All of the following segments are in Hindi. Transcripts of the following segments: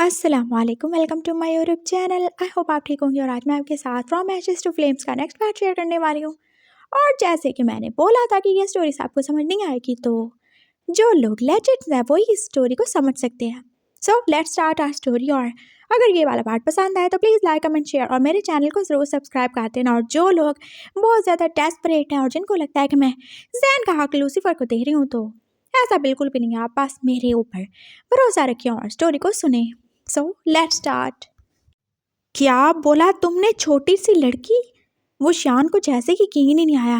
अस्सलाम वालेकुम, welcome to my YouTube channel. I hope आप ठीक होंगे और आज मैं आपके साथ फ्रॉम एशेस टू फ्लेम्स का नेक्स्ट पार्ट शेयर करने वाली हूँ। और जैसे कि मैंने बोला था कि ये स्टोरीज आपको समझ नहीं आएगी, तो जो लोग लेजेंड्स हैं वो इस स्टोरी को समझ सकते हैं। So let's start our story. और अगर ये वाला पार्ट पसंद आए तो प्लीज़ लाइक कमेंट शेयर और मेरे चैनल को ज़रूर सब्सक्राइब कर देना। और जो लोग बहुत ज़्यादा डेस्परेट हैं और जिनको लगता है कि मैं जैन का हक लूसीफर को दे रही हूँ, तो ऐसा बिल्कुल भी नहीं है। आप बस मेरे ऊपर भरोसा रखिए और स्टोरी को सुने। सो लेट्स स्टार्ट। क्या बोला तुमने, छोटी सी लड़की? वो शान को जैसे कि यकीन ही नहीं आया।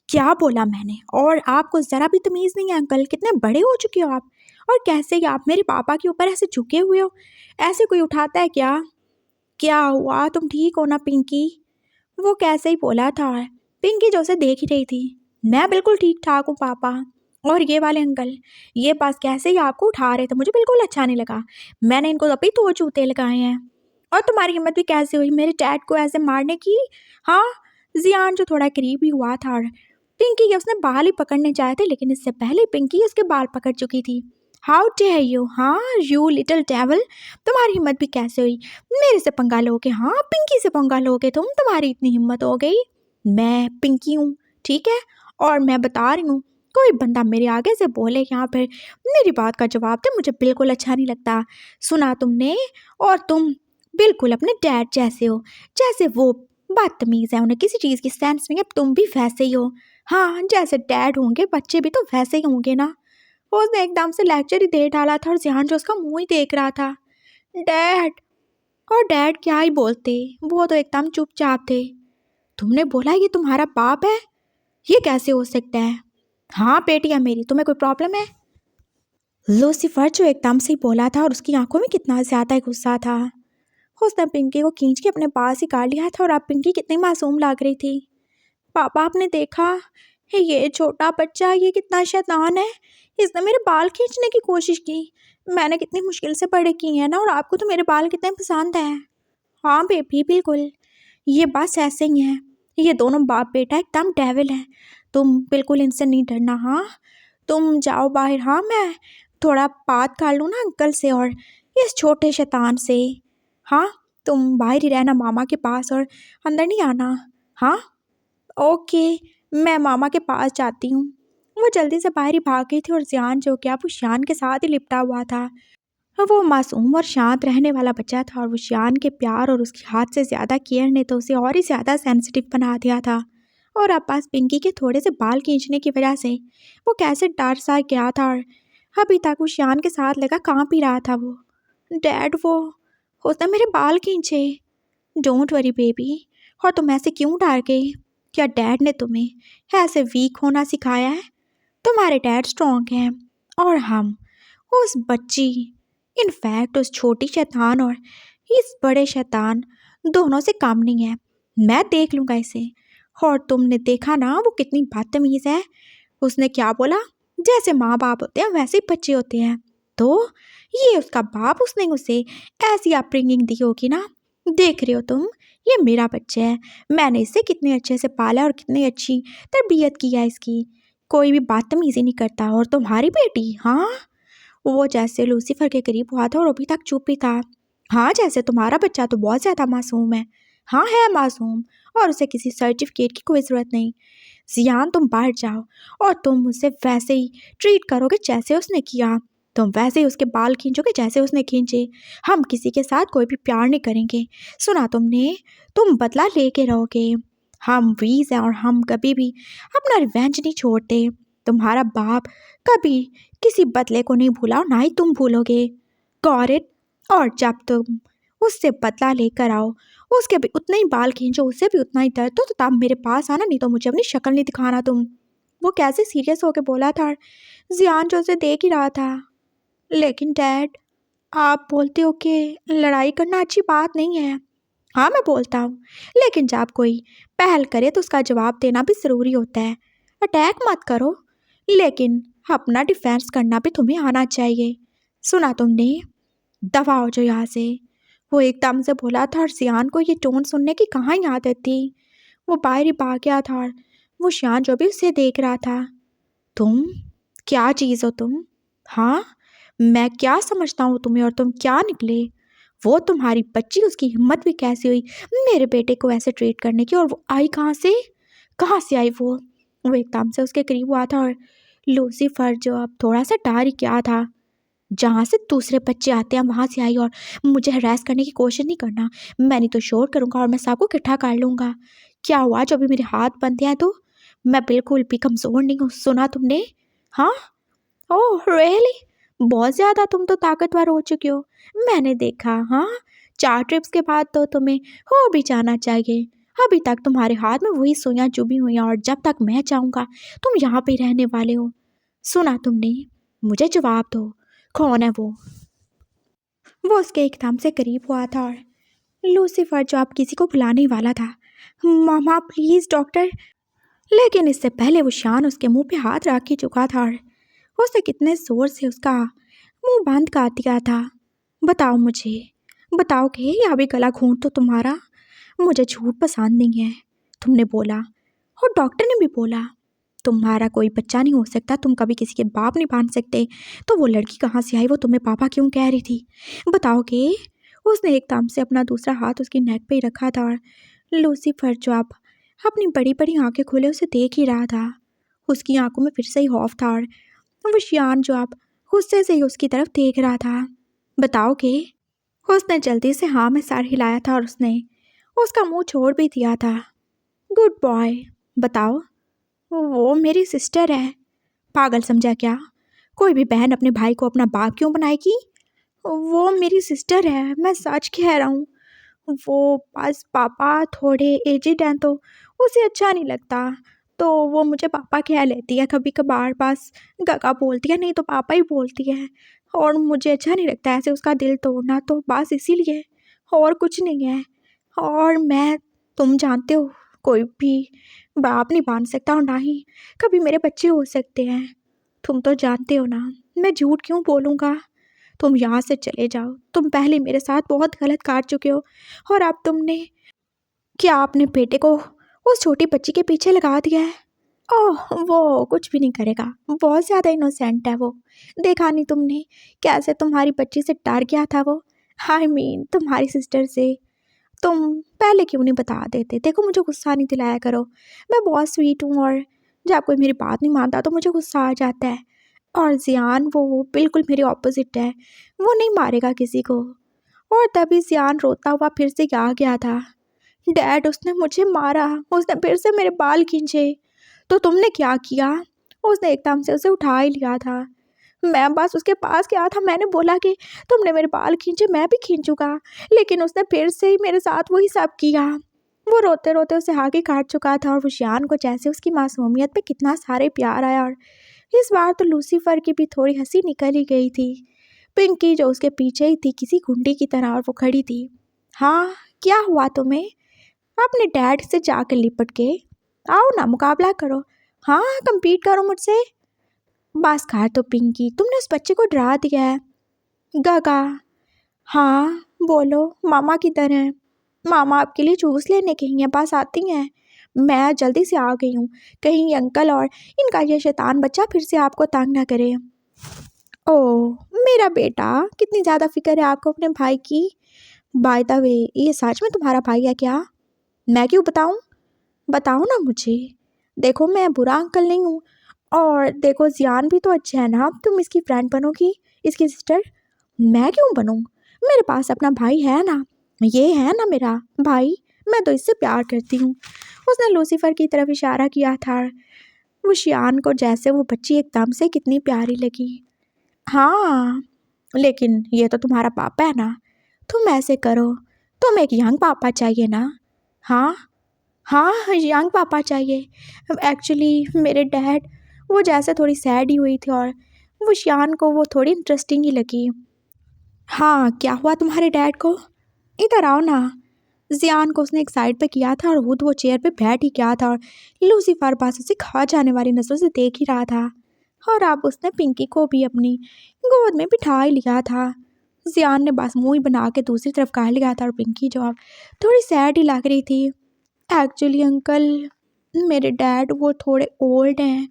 क्या बोला मैंने? और आपको ज़रा भी तमीज़ नहीं है अंकल? कितने बड़े हो चुके हो आप? और कैसे आप मेरे पापा के ऊपर ऐसे झुके हुए हो? ऐसे कोई उठाता है क्या? क्या हुआ? तुम ठीक हो ना पिंकी? वो कैसे ही बोला था। पिंकी जो उसे देख ही रही थी। मैं बिल्कुल ठीक ठाक हूँ पापा। और ये वाले अंकल ये पास कैसे ही आपको उठा रहे थे? मुझे बिल्कुल अच्छा नहीं लगा। मैंने इनको अभी तो जूते लगाए हैं। और तुम्हारी हिम्मत भी कैसे हुई मेरे डैड को ऐसे मारने की? हाँ, जियान जो थोड़ा करीब ही हुआ था और पिंकी के उसने बाल ही पकड़ने जाए थे, लेकिन इससे पहले पिंकी उसके बाल पकड़ चुकी थी। हाउ डेयर यू, हाँ यू लिटिल डेविल, तुम्हारी हिम्मत भी कैसे हुई मेरे से पंगा लोगे? हाँ, पिंकी से पंगा लोगे तुम? तुम्हारी इतनी हिम्मत हो गई? मैं पिंकी हूँ, ठीक है? और मैं बता रही हूँ, कोई बंदा मेरे आगे से बोले यहाँ पर मेरी बात का जवाब दे, मुझे बिल्कुल अच्छा नहीं लगता। सुना तुमने? और तुम बिल्कुल अपने डैड जैसे हो। जैसे वो बदतमीज़ है, उन्हें किसी चीज़ की सेंस नहीं है, तुम भी वैसे ही हो। हाँ, जैसे डैड होंगे बच्चे भी तो वैसे ही होंगे ना। उसने एकदम से लेक्चर ही दे डाला था और ध्यान जो उसका मुंह ही देख रहा था। डैड। और डैड क्या ही बोलते, वो तो एकदम चुपचाप थे। तुमने बोला ये तुम्हारा बाप है? ये कैसे हो सकता है? हाँ बेटिया मेरी, तुम्हें कोई प्रॉब्लम है? लूसीफर जो एकदम से ही बोला था और उसकी आंखों में कितना ज़्यादा गुस्सा था। उसने पिंकी को खींच के अपने पास ही काट लिया था और अब पिंकी कितनी मासूम लग रही थी। पापा आपने देखा ये छोटा बच्चा, ये कितना शैतान है। इसने मेरे बाल खींचने की कोशिश की। मैंने कितनी मुश्किल से बड़े किए हैं ना, और आपको तो मेरे बाल कितने पसंद हैं। हाँ बेबी बिल्कुल, ये बस ऐसे ही हैं। ये दोनों बाप बेटा एकदम डेविल हैं। तुम बिल्कुल इनसे नहीं डरना। हाँ, तुम जाओ बाहर। हाँ, मैं थोड़ा बात कर लूँ ना अंकल से और इस छोटे शैतान से। हाँ, तुम बाहर ही रहना मामा के पास और अंदर नहीं आना। हाँ ओके, मैं मामा के पास जाती हूँ। वो जल्दी से बाहर ही भाग गई थी और जियान जो क्या वो शान के साथ ही लिपटा हुआ था। वो मासूम और शांत रहने वाला बच्चा था और वो शान के प्यार और उसकी हाथ से ज़्यादा केयर ने तो उसे और ही ज़्यादा सेंसिटिव बना दिया था। और अब पास पिंकी के थोड़े से बाल खींचने की वजह से वो कैसे डर सा गया था और अभी तक वो शान के साथ लगा कांप ही रहा था। वो डैड, वो उसने मेरे बाल खींचे। Don't worry baby. और तुम ऐसे क्यों डर गई? क्या डैड ने तुम्हें ऐसे वीक होना सिखाया है? तुम्हारे डैड स्ट्रॉन्ग हैं और हम उस बच्ची, इनफैक्ट उस छोटी शैतान और इस बड़े शैतान दोनों से कम नहीं है। मैं देख लूँगा इसे। और तुमने देखा ना वो कितनी बदतमीज़ है। उसने क्या बोला? जैसे माँ बाप होते हैं वैसे ही बच्चे होते हैं। तो ये उसका बाप, उसने उसे ऐसी अपब्रिंगिंग दी होगी ना। देख रहे हो तुम, ये मेरा बच्चा है। मैंने इसे कितने अच्छे से पाला और कितनी अच्छी तरबियत की है इसकी। कोई भी बदतमीज़ी नहीं करता। और तुम्हारी बेटी? हाँ, वो जैसे लूसीफर के करीब हुआ था और अभी तक चुप ही था। हाँ, जैसे तुम्हारा बच्चा तो बहुत ज़्यादा मासूम है। हाँ है मासूम, और उसे किसी सर्टिफिकेट की कोई ज़रूरत नहीं। जियान तुम बाहर जाओ और तुम उसे वैसे ही ट्रीट करोगे जैसे उसने किया। तुम वैसे ही उसके बाल खींचोगे जैसे उसने खींचे। हम किसी के साथ कोई भी प्यार नहीं करेंगे, सुना तुमने? तुम बदला लेके रहोगे। हम वीज़ हैं और हम कभी भी अपना रिवेंज नहीं छोड़ते। तुम्हारा बाप कभी किसी बदले को नहीं भूला और ना ही तुम भूलोगे। Got it? और जब तुम उससे बदला लेकर आओ, उसके भी उतने ही बाल खींचो, उससे भी उतना ही दर्द, तो तब मेरे पास आना, नहीं तो मुझे अपनी शक्ल नहीं दिखाना तुम। वो कैसे सीरियस होकर बोला था। जियान जो उसे देख ही रहा था। लेकिन डैड, आप बोलते हो कि लड़ाई करना अच्छी बात नहीं है। हाँ मैं बोलता हूँ, लेकिन जब कोई पहल करे तो उसका जवाब देना भी ज़रूरी होता है। अटैक मत करो, लेकिन अपना डिफेंस करना भी तुम्हें आना चाहिए। सुना तुमने? दफा हो जो यहाँ से। वो एकदम से बोला था और जियान को ये टोन सुनने की कहाँ ही आदत थी। वो बाहर ही भाग गया था और वो शान जो भी उसे देख रहा था। तुम क्या चीज़ हो तुम? हाँ, मैं क्या समझता हूँ तुम्हें और तुम क्या निकले? वो तुम्हारी बच्ची, उसकी हिम्मत भी कैसी हुई मेरे बेटे को ऐसे ट्रीट करने की, और वो आई कहाँ से? कहाँ से आई वो एकदम से उसके करीब हुआ था, और लूसीफर जो अब थोड़ा सा डर ही क्या था, जहाँ से दूसरे बच्चे आते हैं वहाँ से आई, और मुझे हरास करने की कोशिश नहीं करना, मैं नहीं तो शोर करूँगा और मैं सबको इकट्ठा कर लूँगा। क्या हुआ जो अभी मेरे हाथ बंधे हैं? तो मैं बिल्कुल भी कमज़ोर नहीं हूँ, सुना तुमने? हाँ। ओह रियली, बहुत ज़्यादा तुम तो ताकतवर हो चुके हो, मैंने देखा। हाँ, 4 ट्रिप्स के बाद तो तुम्हें हो भी जाना चाहिए। अभी तक तुम्हारे हाथ में वही सुइयां चुभी हुई हैं, और जब तक मैं चाहूँगा तुम यहाँ पे रहने वाले हो। सुना तुमने? मुझे जवाब दो, कौन है वो उसके एकदम से करीब हुआ था, और लूसीफर जो अब किसी को बुलाने वाला था, मामा प्लीज़ डॉक्टर, लेकिन इससे पहले वो शान उसके मुंह पे हाथ रख ही चुका था, और उसने कितने ज़ोर से उसका मुंह बंद कर दिया था। बताओ मुझे, बताओ कि या भी गला घूंट तो तुम्हारा, मुझे झूठ पसंद नहीं है। तुमने बोला, और डॉक्टर ने भी बोला, तुम्हारा कोई बच्चा नहीं हो सकता, तुम कभी किसी के बाप नहीं बन सकते, तो वो लड़की कहाँ से आई? वो तुम्हें पापा क्यों कह रही थी? बताओ कि उसने एकदम से अपना दूसरा हाथ उसकी नेक पे ही रखा था, और लूसीफर जो अब अपनी बड़ी बड़ी आंखें खोले उसे देख ही रहा था। उसकी आंखों में फिर से ही खौफ था, और वो शियान जो अब गुस्से से ही उसकी तरफ देख रहा था। बताओ कि उसने जल्दी से हाँ में सर हिलाया था, और उसने उसका मुंह छोड़ भी दिया था। गुड बॉय, बताओ। वो मेरी सिस्टर है। पागल समझा क्या? कोई भी बहन अपने भाई को अपना बाप क्यों बनाएगी? वो मेरी सिस्टर है, मैं सच कह रहा हूँ। वो बस पापा थोड़े एजिड हैं तो उसे अच्छा नहीं लगता, तो वो मुझे पापा कह लेती है, कभी कभार बस गगा बोलती है, नहीं तो पापा ही बोलती है, और मुझे अच्छा नहीं लगता ऐसे उसका दिल तोड़ना, तो बस इसीलिए, और कुछ नहीं है। और मैं, तुम जानते हो, कोई भी बाप नहीं बन सकता, और ना ही कभी मेरे बच्चे हो सकते हैं। तुम तो जानते हो ना, मैं झूठ क्यों बोलूँगा। तुम यहाँ से चले जाओ, तुम पहले मेरे साथ बहुत गलत कर चुके हो, और अब तुमने क्या अपने बेटे को उस छोटी बच्ची के पीछे लगा दिया है? ओह वो कुछ भी नहीं करेगा, बहुत ज़्यादा इनोसेंट है वो। देखा नहीं तुमने कैसे तुम्हारी बच्ची से डर गया था वो? आई मीन तुम्हारी सिस्टर से। तुम पहले क्यों नहीं बता देते? देखो मुझे गुस्सा नहीं दिलाया करो, मैं बहुत स्वीट हूँ, और जब कोई मेरी बात नहीं मानता तो मुझे गुस्सा आ जाता है। और जियान वो बिल्कुल मेरे ऑपोजिट है, वो नहीं मारेगा किसी को। और तभी जियान रोता हुआ फिर से आ गया था। डैड उसने मुझे मारा, उसने फिर से मेरे बाल खींचे। तो तुमने क्या किया? उसने एकदम से उसे उठा ही लिया था। मैं बस उसके पास गया था, मैंने बोला कि तुमने मेरे बाल खींचे, मैं भी खींचूंगा, लेकिन उसने फिर से ही मेरे साथ वही सब किया। वो रोते रोते उसे आगे काट चुका था, और वो शियान को जैसे उसकी मासूमियत पे कितना सारे प्यार आया, और इस बार तो लूसीफर की भी थोड़ी हंसी निकल ही गई थी। पिंकी जो उसके पीछे ही थी किसी गुंडी की तरह, और वो खड़ी थी। हाँ, क्या हुआ तुम्हें? अपने डैड से जाकर लिपट के आओ ना, मुकाबला करो। हाँ, compete करो मुझसे। बस कर तो पिंकी, तुमने उस बच्चे को डरा दिया है। गगा, हाँ बोलो, मामा किधर हैं? मामा आपके लिए जूस लेने गई हैं, बस आती हैं। मैं जल्दी से आ गई हूँ, कहीं ये अंकल और इनका ये शैतान बच्चा फिर से आपको तंग ना करे। ओह मेरा बेटा, कितनी ज़्यादा फिक्र है आपको अपने भाई की। बाय द वे, ये सच में तुम्हारा भाई है क्या? मैं क्यों बताऊँ? बताओ ना मुझे। देखो मैं बुरा अंकल नहीं हूँ, और देखो जियान भी तो अच्छा है ना, अब तुम इसकी फ्रेंड बनोगी, इसकी सिस्टर। मैं क्यों बनूँ? मेरे पास अपना भाई है ना, ये है ना मेरा भाई, मैं तो इससे प्यार करती हूँ। उसने लूसीफर की तरफ इशारा किया था। वो शियान को जैसे वो बच्ची एकदम से कितनी प्यारी लगी। हाँ, लेकिन ये तो तुम्हारा पापा है ना, तुम ऐसे करो, तुम एक यंग पापा चाहिए ना। हाँ हाँ, यंग पापा चाहिए। एक्चुअली मेरे डैड वो जैसे थोड़ी सैड ही हुई थी, और वो शियान को वो थोड़ी इंटरेस्टिंग ही लगी। हाँ, क्या हुआ तुम्हारे डैड को? इधर आओ ना। जियान को उसने एक साइड पे किया था, और खुद वो चेयर पे बैठ ही गया था, और लूसीफर पास उसे खा जाने वाली नजरों से देख ही रहा था। और अब उसने पिंकी को भी अपनी गोद में बिठा ही लिया था। जियान ने बस मुंह ही बना के दूसरी तरफ कर लिया था, और पिंकी जो अब थोड़ी सैड ही लग रही थी। एक्चुअली अंकल, मेरे डैड वो थोड़े ओल्ड हैं,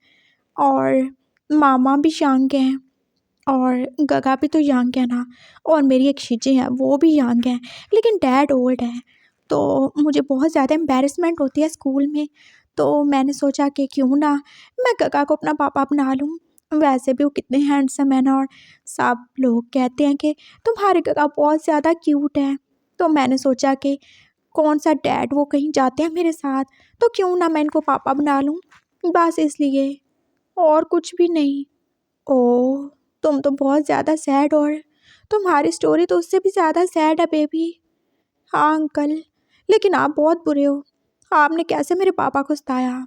और मामा भी यंग हैं। और गगा भी तो यंग है ना, और मेरी एक शिजी है वो भी यंग है, लेकिन डैड ओल्ड है। तो मुझे बहुत ज़्यादा एम्बेरसमेंट होती है स्कूल में। तो मैंने सोचा कि क्यों ना मैं गगा को अपना पापा बना लूँ। वैसे भी वो कितने हैंडसम है ना, और सब लोग कहते हैं कि तुम्हारे गगा बहुत ज़्यादा क्यूट है। तो मैंने सोचा कि कौन सा डैड वो कहीं जाते हैं मेरे साथ, तो क्यों ना मैं इनको पापा बना लूँ, बस इसलिए, और कुछ भी नहीं। ओह, तुम तो बहुत ज़्यादा सैड, और तुम्हारी स्टोरी तो उससे भी ज़्यादा सैड है बेबी। हाँ अंकल, लेकिन आप बहुत बुरे हो। आपने कैसे मेरे पापा को सताया।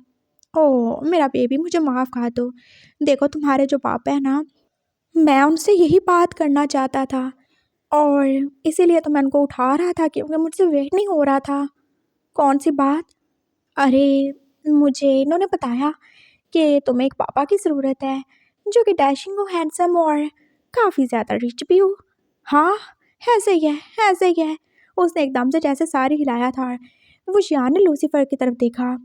ओह मेरा बेबी, मुझे माफ़ कर दो। देखो तुम्हारे जो पापा है ना, मैं उनसे यही बात करना चाहता था, और इसीलिए तो मैं उनको उठा रहा था क्योंकि मुझसे वेट नहीं हो रहा था। कौन सी बात। अरे, मुझे इन्होंने बताया कि तुम्हें एक पापा की ज़रूरत है जो कि डैशिंग हो, हैंडसम और काफ़ी ज़्यादा रिच भी हो। हाँ, ऐसे ही है, ऐसे ही है। उसने एकदम से जैसे सारी हिलाया था। वो शियान ने लूसीफर की तरफ देखा।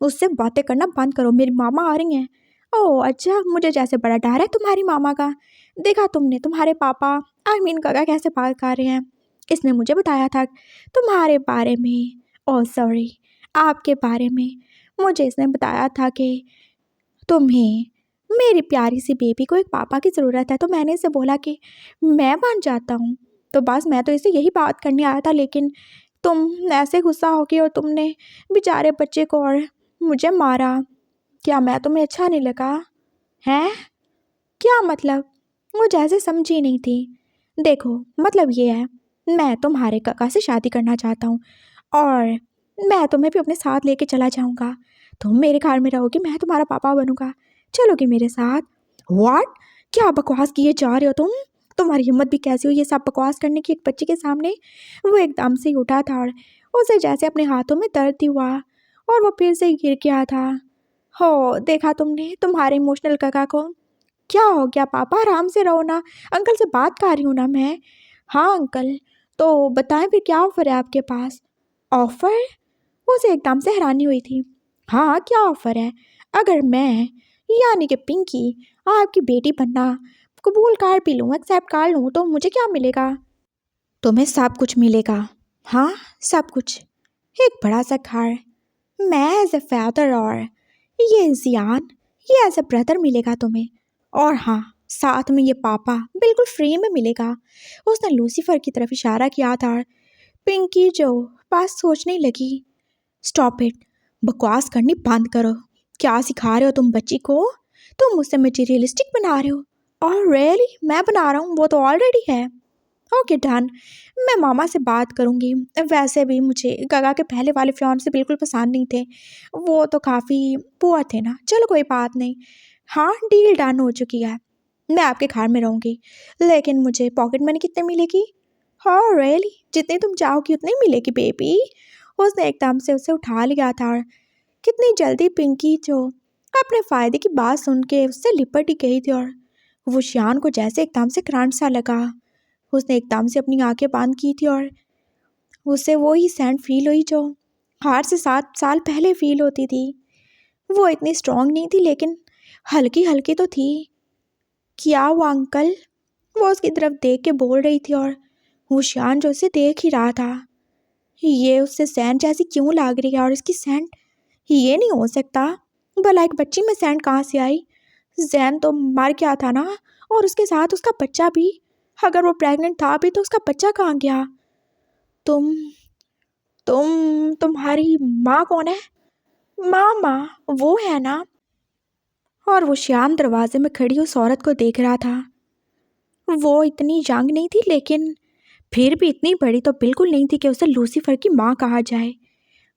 उससे बातें करना बंद करो, मेरी मामा आ रही हैं। ओह अच्छा, मुझे जैसे बड़ा डर है तुम्हारी मामा का। देखा तुमने तुम्हारे पापा, आई मीन गगा कैसे बात कर रहे हैं। इसने मुझे बताया था तुम्हारे बारे में। ओह सॉरी, आपके बारे में। मुझे इसने बताया था कि तुम्हें, मेरी प्यारी सी बेबी को एक पापा की ज़रूरत है। तो मैंने इसे बोला कि मैं बन जाता हूँ। तो बस मैं तो इसे यही बात करने आया था, लेकिन तुम ऐसे गुस्सा हो गई और तुमने बेचारे बच्चे को और मुझे मारा। क्या मैं तुम्हें अच्छा नहीं लगा? हैं? क्या मतलब? वो जैसे समझी नहीं थी। देखो मतलब ये है, मैं तुम्हारे काका से शादी करना चाहता हूँ, और मैं तुम्हें भी अपने साथ लेके चला जाऊँगा। तुम मेरे घर में रहोगी, मैं तुम्हारा पापा बनूंगा। चलोगी मेरे साथ? व्हाट? क्या बकवास किए जा रहे हो तुम? तुम्हारी हिम्मत भी कैसी हुई ये सब बकवास करने की एक बच्चे के सामने? वो एकदम से ही उठा था और उसे जैसे अपने हाथों में दर्द ही हुआ, और वो फिर से गिर गया था। हो देखा तुमने तुम्हारे इमोशनल काका को? क्या हो गया पापा, आराम से रहो ना, अंकल से बात कर रही हूँ ना मैं। हाँ अंकल, तो बताएं फिर क्या ऑफ़र है आपके पास? ऑफ़र? उसे एकदम से हैरानी हुई थी। हाँ क्या ऑफ़र है? अगर मैं, यानी कि पिंकी, आपकी बेटी बनना कबूल कर भी लूँ, एक्सेप्ट कर लूँ, तो मुझे क्या मिलेगा? तुम्हें सब कुछ मिलेगा। हाँ, सब कुछ। एक बड़ा सा घर, मैं एज ए फादर, और ये जियान, ये एज ए ब्रदर मिलेगा तुम्हें। और हाँ, साथ में ये पापा बिल्कुल फ्री में मिलेगा। उसने लूसीफर की तरफ इशारा किया था। पिंकी जो पास सोचने लगी। स्टॉप इट, बकवास करनी बंद करो। क्या सिखा रहे हो तुम बच्ची को? तुम मुझसे मटेरियलिस्टिक बना रहे हो। और रियली मैं बना रहा हूँ, वो तो ऑलरेडी है। ओके डन, मैं मामा से बात करूँगी। वैसे भी मुझे गगा के पहले वाले फियांसे बिल्कुल पसंद नहीं थे, वो तो काफ़ी पुअर थे ना। चलो कोई बात नहीं, हाँ डील डन हो चुकी है। मैं आपके घर में रहूँगी, लेकिन मुझे पॉकेट मनी कितने मिलेगी? हाँ रियली, जितनी तुम चाहोगी उतनी मिलेगी बेबी। उसने एकदम से उसे उठा लिया था, और कितनी जल्दी पिंकी जो अपने फ़ायदे की बात सुन के उससे लिपट ही गई थी। और वो शियान को जैसे एकदम से करंट सा लगा। उसने एकदम से अपनी आंखें बंद की थी, और उसे वो ही सैंड फील हुई जो 8 से 7 साल पहले फील होती थी। वो इतनी स्ट्रांग नहीं थी, लेकिन हल्की हल्की तो थी। क्या हुआ अंकल? वो उसकी तरफ देख के बोल रही थी, और वो शियान जो उसे देख ही रहा था। ये उससे सैंड जैसी क्यों लग रही है, और इसकी सैंड, ये नहीं हो सकता। भला एक बच्ची में सैंड कहाँ से आई? जैन तो मर गया था ना, और उसके साथ उसका बच्चा भी। अगर वो प्रेग्नेंट था भी तो उसका बच्चा कहाँ गया? तुम तुम्हारी माँ कौन है? माँ वो है ना? और वो श्याम दरवाजे में खड़ी उस औरत को देख रहा था। वो इतनी यंग नहीं थी, लेकिन फिर भी इतनी बड़ी तो बिल्कुल नहीं थी कि उसे लूसीफर की माँ कहा जाए।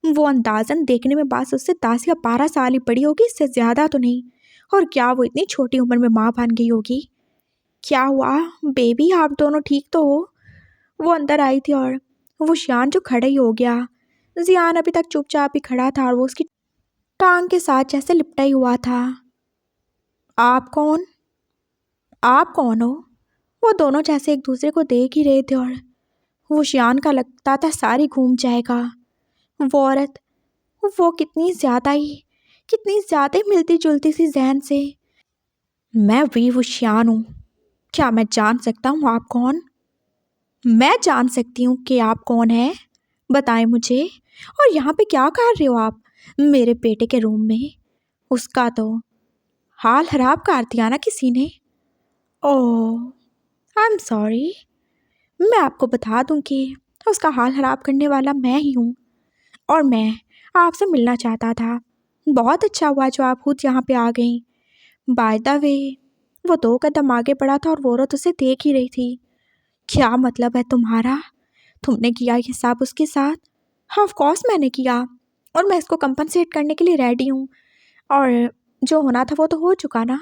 वो अंदाजन देखने में बस उससे 10 या 12 साल ही बड़ी होगी, इससे ज़्यादा तो नहीं। और क्या वो इतनी छोटी उम्र में माँ बन गई होगी? क्या हुआ बेबी, आप दोनों ठीक तो हो? वो अंदर आई थी, और वो शियान जो खड़ा ही हो गया। जियान अभी तक चुपचाप ही खड़ा था, और वो उसकी टांग के साथ जैसे लिपटा ही हुआ था। आप कौन? आप कौन हो? वो दोनों जैसे एक दूसरे को देख ही रहे थे, और वो शियान का लगता था सारी घूम जाएगा। वो औरत, वो कितनी ज़्यादा ही मिलती जुलती सी जैन से। मैं वी वो शियान हूँ। क्या मैं जान सकता हूँ आप कौन? मैं जान सकती हूँ कि आप कौन हैं? बताएं मुझे। और यहाँ पे क्या कर रहे हो आप मेरे बेटे के रूम में? उसका तो हाल खराब कर दिया ना किसी ने। ओह, आई एम सॉरी। मैं आपको बता दूं कि उसका हाल खराब करने वाला मैं ही हूँ, और मैं आपसे मिलना चाहता था। बहुत अच्छा हुआ जो आप खुद यहाँ पे आ गई। बाय द वे, वो 2 कदम आगे बढ़ा था और वो औरत उसे देख ही रही थी। क्या मतलब है तुम्हारा? तुमने किया ये सब उसके साथ? ऑफ कोर्स मैंने किया, और मैं इसको कंपनसेट करने के लिए रेडी हूँ। और जो होना था वो तो हो चुका ना।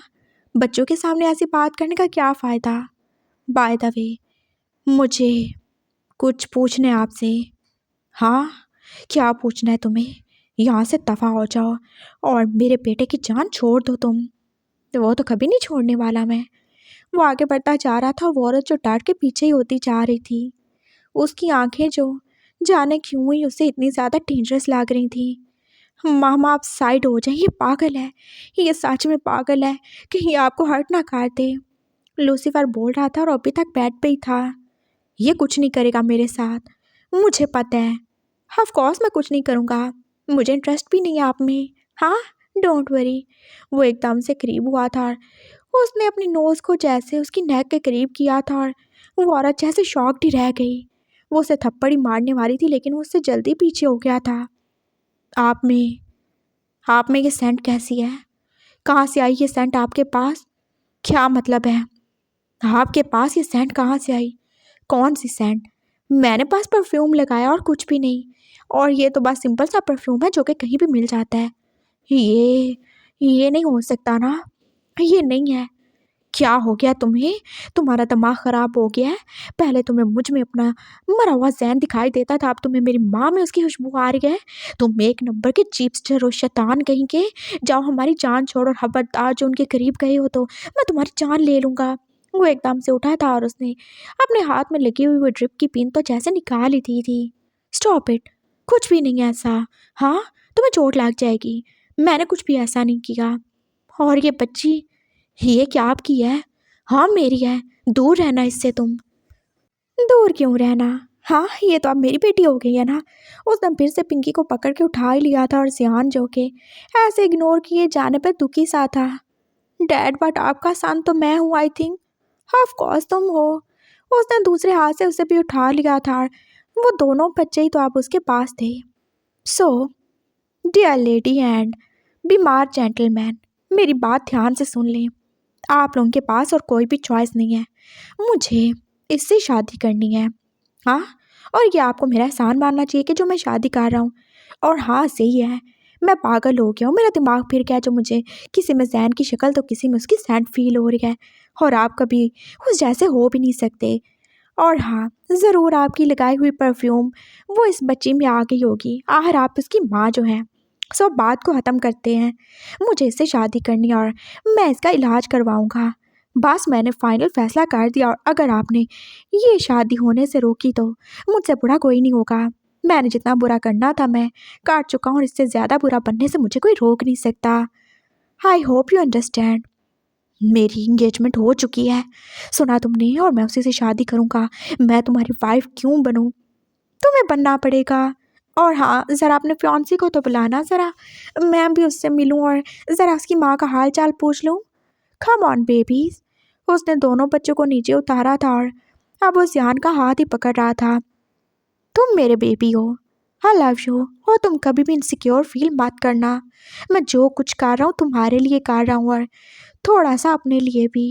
बच्चों के सामने ऐसी बात करने का क्या फ़ायदा? बाय द वे, मुझे कुछ पूछने आपसे। हाँ, क्या पूछना है तुम्हें? यहाँ से दफ़ा हो जाओ और मेरे बेटे की जान छोड़ दो तुम। तो वो तो कभी नहीं छोड़ने वाला मैं। वो आगे बढ़ता जा रहा था, वो औरत जो डांट के पीछे ही होती जा रही थी। उसकी आंखें जो जाने क्यों ही उसे इतनी ज़्यादा डेंजरस लग रही थी। मामा आप साइड हो जाए, ये पागल है, ये सच में पागल है, कहीं आपको हर्ट ना कर दे। लूसीफर बोल रहा था और अभी तक बेड पे ही था। ये कुछ नहीं करेगा मेरे साथ, मुझे पता है। ऑफ कोर्स मैं कुछ नहीं करूँगा, मुझे इंटरेस्ट भी नहीं है आप में। हाँ, डोंट वरी। वो एकदम से करीब हुआ था और उसने अपनी नोज़ को जैसे उसकी नेक के करीब किया था, और वो औरत जैसे शॉक्ड ही रह गई। वो उसे थप्पड़ ही मारने वाली थी, लेकिन वो उससे जल्दी पीछे हो गया था। आप में आप में ये सेंट कैसी है? कहाँ से आई ये सेंट आपके पास? क्या मतलब है? आपके पास ये सेंट कहाँ से आई? कौन सी सेंट? मैंने पास परफ्यूम लगाया और कुछ भी नहीं। और ये तो बस सिंपल सा परफ्यूम है जो कि कहीं भी मिल जाता है। ये नहीं हो सकता ना, ये नहीं है। क्या हो गया तुम्हें? तुम्हारा दिमाग ख़राब हो गया है? पहले तुम्हें मुझ में अपना मरा हुआ ज़हन दिखाई देता था, अब तुम्हें मेरी माँ में उसकी खुशबू आ रही है। तुम एक नंबर के चीपस्टर और शैतान कहीं के। जाओ हमारी जान छोड़ो, और खबरदार जो उनके करीब गए हो तो मैं तुम्हारी जान ले लूँगा। वो एकदम से उठा था और उसने अपने हाथ में लगी हुई वो ड्रिप की पिन तो जैसे निकाल ही थी। स्टॉप इट, कुछ भी नहीं है ऐसा। हाँ, तुम्हें चोट लग जाएगी। मैंने कुछ भी ऐसा नहीं किया। और ये बच्ची, ये क्या आपकी है? हाँ मेरी है। दूर रहना इससे तुम। दूर क्यों रहना? हाँ, ये तो अब मेरी बेटी हो गई है ना। उसने फिर से पिंकी को पकड़ के उठा ही लिया था, और सियान जो के ऐसे इग्नोर किए जाने पर दुखी सा था। डैड, बट आपका सन तो मैं हूँ आई थिंक। ऑफ कोर्स तुम हो। उसने दूसरे हाथ से उसे भी उठा लिया था। वो दोनों बच्चे ही तो अब उसके पास थे। सो डियर लेडी एंड बीमार जेंटलमैन, मेरी बात ध्यान से सुन लें। आप लोगों के पास और कोई भी चॉइस नहीं है। मुझे इससे शादी करनी है। हाँ, और ये आपको मेरा एहसान मानना चाहिए कि जो मैं शादी कर रहा हूँ। और हाँ, सही है, मैं पागल हो गया हूँ, मेरा दिमाग फिर गया। जो मुझे किसी में जैन की शक्ल तो किसी में उसकी सेंट फील हो रही है, और आप कभी उस जैसे हो भी नहीं सकते। और हाँ, ज़रूर आपकी लगाई हुई परफ्यूम वो इस बच्ची में आ गई होगी। आखिर आप उसकी माँ जो हैं। सो बात को ख़त्म करते हैं। मुझे इससे शादी करनी है और मैं इसका इलाज करवाऊँगा। बस मैंने फाइनल फैसला कर दिया, और अगर आपने ये शादी होने से रोकी तो मुझसे बुरा कोई नहीं होगा। मैंने जितना बुरा करना था मैं कर चुका हूँ, और इससे ज़्यादा बुरा बनने से मुझे कोई रोक नहीं सकता। I hope you understand. मेरी इंगेजमेंट हो चुकी है, सुना तुमने, और मैं उसी से शादी करूँगा। मैं तुम्हारी वाइफ क्यों बनूँ? तुम्हें बनना पड़ेगा। और हाँ, ज़रा अपने फियांसी को तो बुलाना, ज़रा मैं भी उससे मिलूँ और ज़रा उसकी माँ का हाल चाल पूछ लूँ। Come on babies. उसने दोनों बच्चों को नीचे उतारा था और अब उस जान का हाथ ही पकड़ रहा था। तुम मेरे बेबी हो, आई लव यू, और तुम कभी भी इनसिक्योर फील मत करना। मैं जो कुछ कर रहा हूँ तुम्हारे लिए कर रहा हूँ, और थोड़ा सा अपने लिए भी।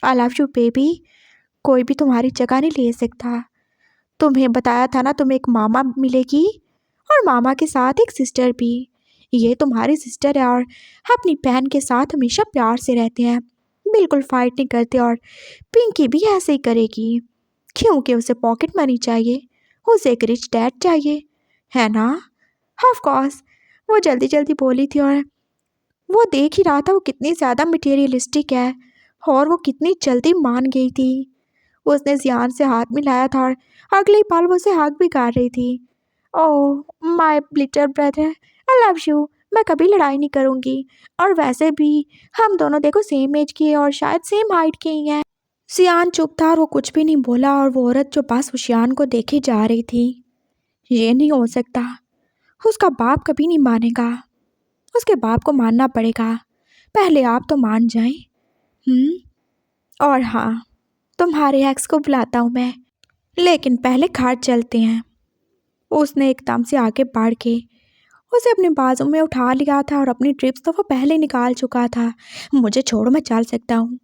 I love you baby. कोई भी तुम्हारी जगह नहीं ले सकता। तुम्हें बताया था ना, तुम्हें एक मामा मिलेगी, और मामा के साथ एक सिस्टर भी। ये तुम्हारी सिस्टर है, और अपनी बहन के साथ हमेशा प्यार से रहते हैं, बिल्कुल फाइट नहीं करते। और पिंकी भी ऐसे ही करेगी, क्योंकि उसे पॉकेट मनी चाहिए, उसे एक रिच डैड चाहिए, है ना? Of course. वो जल्दी जल्दी बोली थी, और वो देख ही रहा था वो कितनी ज़्यादा मटेरियलिस्टिक है, और वो कितनी जल्दी मान गई थी। उसने जियान से हाथ मिलाया था, और अगले ही पल वो उसे हग भी कर रही थी। Oh my little brother, I love you, मैं कभी लड़ाई नहीं करूँगी। और वैसे भी हम दोनों देखो सेम एज के हैं और शायद सेम हाइट के ही हैं। सियान चुप था और वो कुछ भी नहीं बोला और वो औरत जो पास उशियान को देखे जा रही थी, ये नहीं हो सकता, उसका बाप कभी नहीं मानेगा, उसके बाप को मानना पड़ेगा, पहले आप तो मान जाएं। और हाँ, तुम्हारे एक्स को बुलाता हूँ मैं, लेकिन पहले घाट चलते हैं। उसने एकदम से आगे बढ़ के उसे अपने बाजू में उठा लिया था और अपनी ट्रिप्स तो वो पहले निकाल चुका था। मुझे छोड़ो, मैं चल सकता हूँ।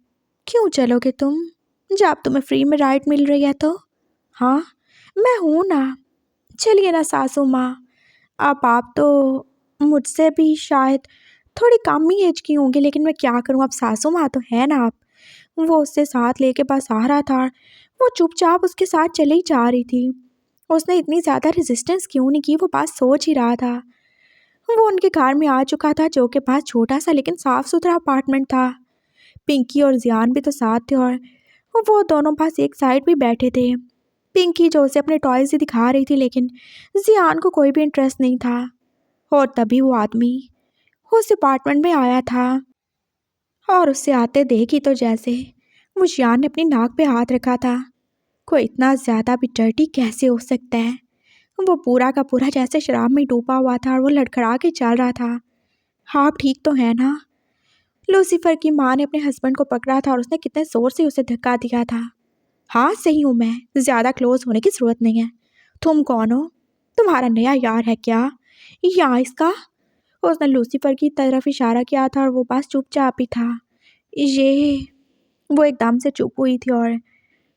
क्यों चलोगे तुम, जब तुम्हें फ्री में राइड मिल रही है तो? हाँ, मैं हूँ ना, चलिए ना सासू माँ। अब आप तो मुझसे भी शायद थोड़ी कम ही एज की होंगी, लेकिन मैं क्या करूँ, अब सासू माँ तो है ना आप। वो उससे साथ लेके बस आ रहा था, वो चुपचाप उसके साथ चली जा रही थी। उसने इतनी ज़्यादा रेजिस्टेंस क्यों नहीं की, वो बात सोच ही रहा था। वो उनके घर में आ चुका था, जो के पास छोटा सा लेकिन साफ सुथरा अपार्टमेंट था। पिंकी और जियान भी तो साथ थे और वो दोनों पास एक साइड भी बैठे थे। पिंकी जो उसे अपने टॉयज ही दिखा रही थी, लेकिन जियान को कोई भी इंटरेस्ट नहीं था। और तभी वो आदमी उस अपार्टमेंट में आया था और उससे आते देखी तो जैसे वो जियान ने अपनी नाक पे हाथ रखा था। कोई इतना ज़्यादा भी डर्टी कैसे हो सकता है। वो पूरा का पूरा जैसे शराब में डूबा हुआ था और वो लड़खड़ा के चल रहा था। हाँ, आप ठीक तो है ना? लूसीफर की माँ ने अपने हस्बैंड को पकड़ा था और उसने कितने जोर से उसे धक्का दिया था। हाँ सही हूँ मैं, ज़्यादा क्लोज होने की ज़रूरत नहीं है। तुम कौन हो? तुम्हारा नया यार है क्या? यहाँ इसका? उसने लूसीफर की तरफ इशारा किया था और वो बस चुपचाप ही था। ये वो एकदम से चुप हुई थी और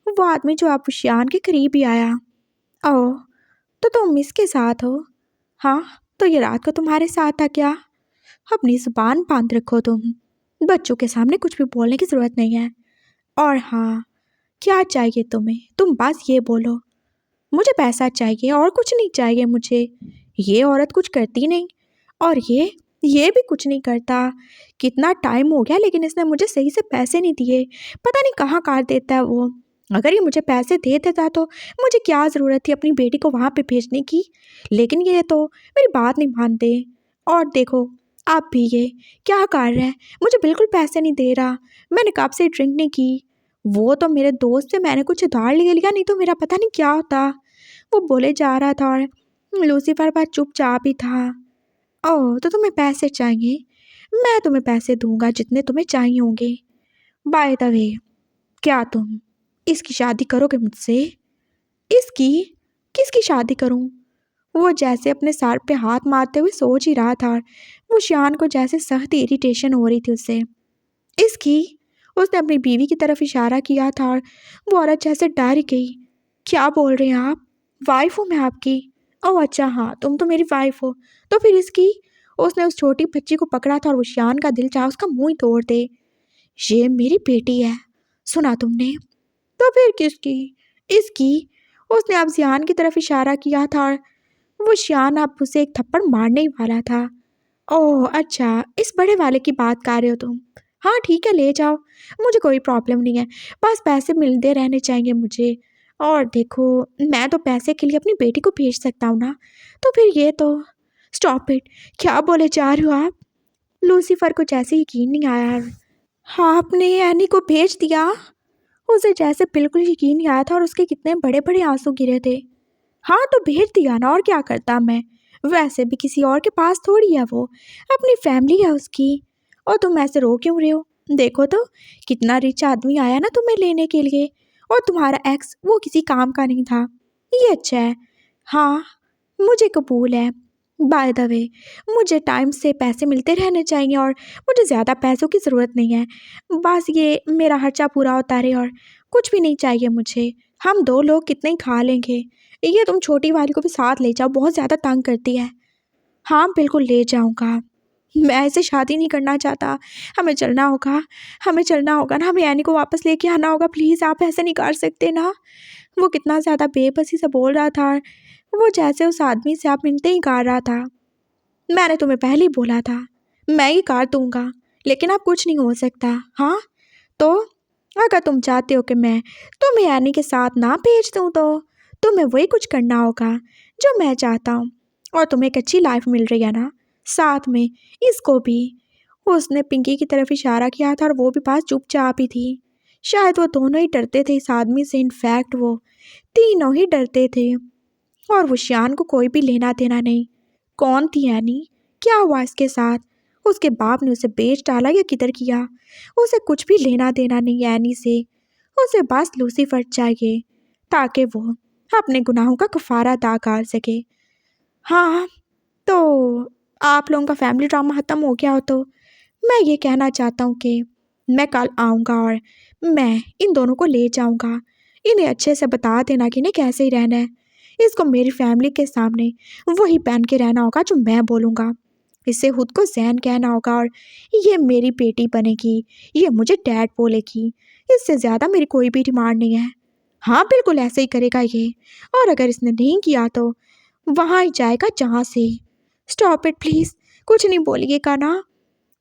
वो आदमी जो अब शियान के करीब ही आया। ओह, तो तुम इसके साथ हो? हाँ, तो ये रात को तुम्हारे साथ था क्या? अपनी जुबान बांध रखो तुम, बच्चों के सामने कुछ भी बोलने की ज़रूरत नहीं है। और हाँ, क्या चाहिए तुम्हें, तुम बस ये बोलो। मुझे पैसा चाहिए और कुछ नहीं चाहिए मुझे। ये औरत कुछ करती नहीं और ये भी कुछ नहीं करता। कितना टाइम हो गया लेकिन इसने मुझे सही से पैसे नहीं दिए, पता नहीं कहाँ काट देता है वो। अगर ये मुझे पैसे दे देता तो मुझे क्या ज़रूरत थी अपनी बेटी को वहाँ पे भेजने की, लेकिन ये तो मेरी बात नहीं मानते। और देखो, आप भी ये क्या कर रहे हैं, मुझे बिल्कुल पैसे नहीं दे रहा, मैंने कब से ड्रिंक नहीं की। वो तो मेरे दोस्त से मैंने कुछ उधार ले लिया, नहीं तो मेरा पता नहीं क्या होता। वो बोले जा रहा था और लूसीफर पर चुपचाप ही था। ओह, तो तुम्हें पैसे चाहिए, मैं तुम्हें पैसे दूंगा जितने तुम्हें चाहिए होंगे। बाय द वे, क्या तुम इसकी शादी करोगे मुझसे? इसकी? किसकी शादी करूं? वो जैसे अपने सर पे हाथ मारते हुए सोच ही रहा था और वो शियान को जैसे सख्त इरिटेशन हो रही थी उससे। इसकी? उसने अपनी बीवी की तरफ इशारा किया था और वो औरत जैसे डर गई। क्या बोल रहे हैं आप? वाइफ हूँ मैं आपकी। ओह अच्छा, हाँ तुम तो मेरी वाइफ हो, तो फिर इसकी? उसने उस छोटी बच्ची को पकड़ा था और वो शियान का दिल चाहा उसका मुंह ही तोड़ दे। ये मेरी बेटी है, सुना तुमने? तो फिर किसकी? इसकी? उसने अब जियान की तरफ इशारा किया था और वो शियान अब उसे एक थप्पड़ मारने ही वाला था। ओह अच्छा, इस बड़े वाले की बात कर रहे हो तुम? हाँ ठीक है, ले जाओ, मुझे कोई प्रॉब्लम नहीं है, बस पैसे मिलते रहने चाहिए मुझे। और देखो, मैं तो पैसे के लिए अपनी बेटी को भेज सकता हूँ ना, तो फिर ये तो। स्टॉप इट, क्या बोले जा रहे हो आप? लूसीफर को जैसे यकीन नहीं आया। हाँ, आपने एनी को भेज दिया? उसे जैसे बिल्कुल यकीन नहीं आया था और उसके कितने बड़े बड़े आंसू गिरे थे। हाँ तो भेज दिया ना, और क्या करता मैं, वैसे भी किसी और के पास थोड़ी है वो, अपनी फैमिली है उसकी। और तुम ऐसे रो क्यों रहे हो? देखो तो, कितना रिच आदमी आया ना तुम्हें लेने के लिए, और तुम्हारा एक्स वो किसी काम का नहीं था। ये अच्छा है। हाँ, मुझे कबूल है। बाय द वे, मुझे टाइम से पैसे मिलते रहने चाहिए और मुझे ज़्यादा पैसों की ज़रूरत नहीं है, बस ये मेरा खर्चा पूरा होता रहे और कुछ भी नहीं चाहिए मुझे। हम दो लोग कितने ही खा लेंगे। ये तुम छोटी वाली को भी साथ ले जाओ, बहुत ज़्यादा तंग करती है। हाँ बिल्कुल ले जाऊँगा, मैं ऐसे शादी नहीं करना चाहता। हमें चलना होगा, हमें चलना होगा ना, हमें एनी को वापस लेके आना होगा, प्लीज़ आप ऐसे नहीं कर सकते ना। वो कितना ज़्यादा बेबसी से बोल रहा था, वो जैसे उस आदमी से आप मिलते ही गा रहा था। मैंने तुम्हें पहले ही बोला था, मैं ही कार दूंगा, लेकिन अब कुछ नहीं हो सकता। हाँ तो अगर तुम चाहते हो कि मैं तुम्हें एनी के साथ ना भेज दूँ तो तुम्हें वही कुछ करना होगा जो मैं चाहता हूँ, और तुम्हें एक अच्छी लाइफ मिल रही है ना, साथ में इसको भी। उसने पिंकी की तरफ इशारा किया था और वो भी पास चुपचाप ही थी। शायद वो दोनों ही डरते थे इस आदमी से, इनफैक्ट वो तीनों ही डरते थे। और वो श्यान को कोई भी लेना देना नहीं। कौन थी एनी? क्या हुआ इसके साथ? उसके बाप ने उसे बेच डाला या किधर किया? उसे कुछ भी लेना देना नहीं एनी से। उसे बस लूसीफर चाहिए ताकि वो अपने गुनाहों का कफारा अदा कर सके। हाँ, तो आप लोगों का फैमिली ड्रामा ख़त्म हो गया हो तो मैं ये कहना चाहता हूँ कि मैं कल आऊँगा और मैं इन दोनों को ले जाऊँगा। इन्हें अच्छे से बता देना कि इन्हें कैसे ही रहना है। इसको मेरी फैमिली के सामने वही पहन के रहना होगा जो मैं बोलूँगा। इसे खुद को जैन कहना होगा और ये मेरी बेटी बनेगी, ये मुझे डैड बोलेगी। इससे ज़्यादा मेरी कोई भी डिमांड नहीं है। हाँ, बिल्कुल ऐसे ही करेगा ये। और अगर इसने नहीं किया तो वहाँ ही जाएगा जहाँ से। स्टॉप इट प्लीज़, कुछ नहीं बोलिएगा ना।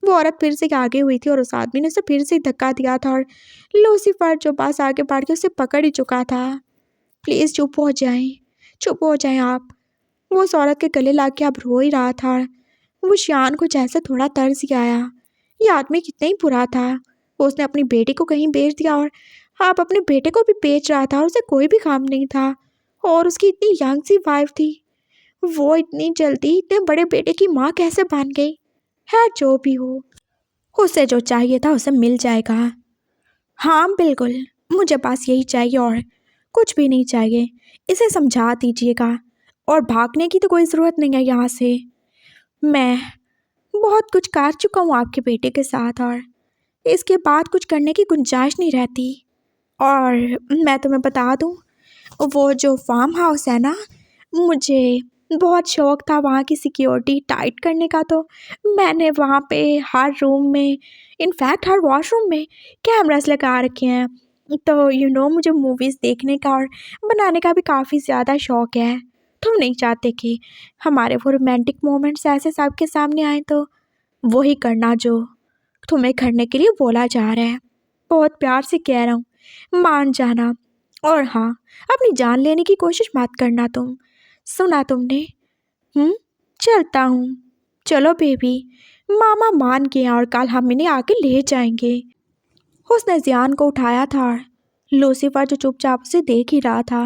वो औरत फिर से आगे हुई थी और उस आदमी ने उसे फिर से धक्का दिया था और लूसीफर जो बस आगे बढ़ के उसे पकड़ ही चुका था। प्लीज़ चुप हो जाएं, चुप हो जाएं आप। वो उस औरत के गले लग के अब रो ही रहा था। वो श्यान को जैसे थोड़ा तरस ही आया। ये आदमी कितना ही बुरा था। उसने अपनी बेटी को कहीं बेच दिया और आप अपने बेटे को भी बेच रहा था और उसे कोई भी काम नहीं था। और उसकी इतनी यंग सी वाइफ थी। वो इतनी जल्दी इतने बड़े बेटे की माँ कैसे बन गई? है जो भी हो, उसे जो चाहिए था उसे मिल जाएगा। हाँ बिल्कुल, मुझे बस यही चाहिए और कुछ भी नहीं चाहिए। इसे समझा दीजिएगा और भागने की तो कोई ज़रूरत नहीं है यहाँ से। मैं बहुत कुछ कर चुका हूँ आपके बेटे के साथ और इसके बाद कुछ करने की गुंजाइश नहीं रहती। और मैं तुम्हें बता दूँ, वो जो फार्म हाउस है ना, मुझे बहुत शौक था वहाँ की सिक्योरिटी टाइट करने का। तो मैंने वहाँ पे हर रूम में, इनफैक्ट हर वॉशरूम में कैमरास लगा रखे हैं। तो मुझे मूवीज़ देखने का और बनाने का भी काफ़ी ज़्यादा शौक है। तुम नहीं चाहते कि हमारे वो रोमांटिक मोमेंट्स ऐसे सबके सामने आए? तो वही करना जो तुम्हें करने के लिए बोला जा रहा है। बहुत प्यार से कह रहा हूँ, मान जाना। और हाँ, अपनी जान लेने की कोशिश मत करना तुम। सुना तुमने? चलता हूँ। चलो बेबी, मामा मान गए और कल हम इन्हें आके ले जाएंगे। उसने जियान को उठाया था और लूसीफर जो चुपचाप उसे देख ही रहा था।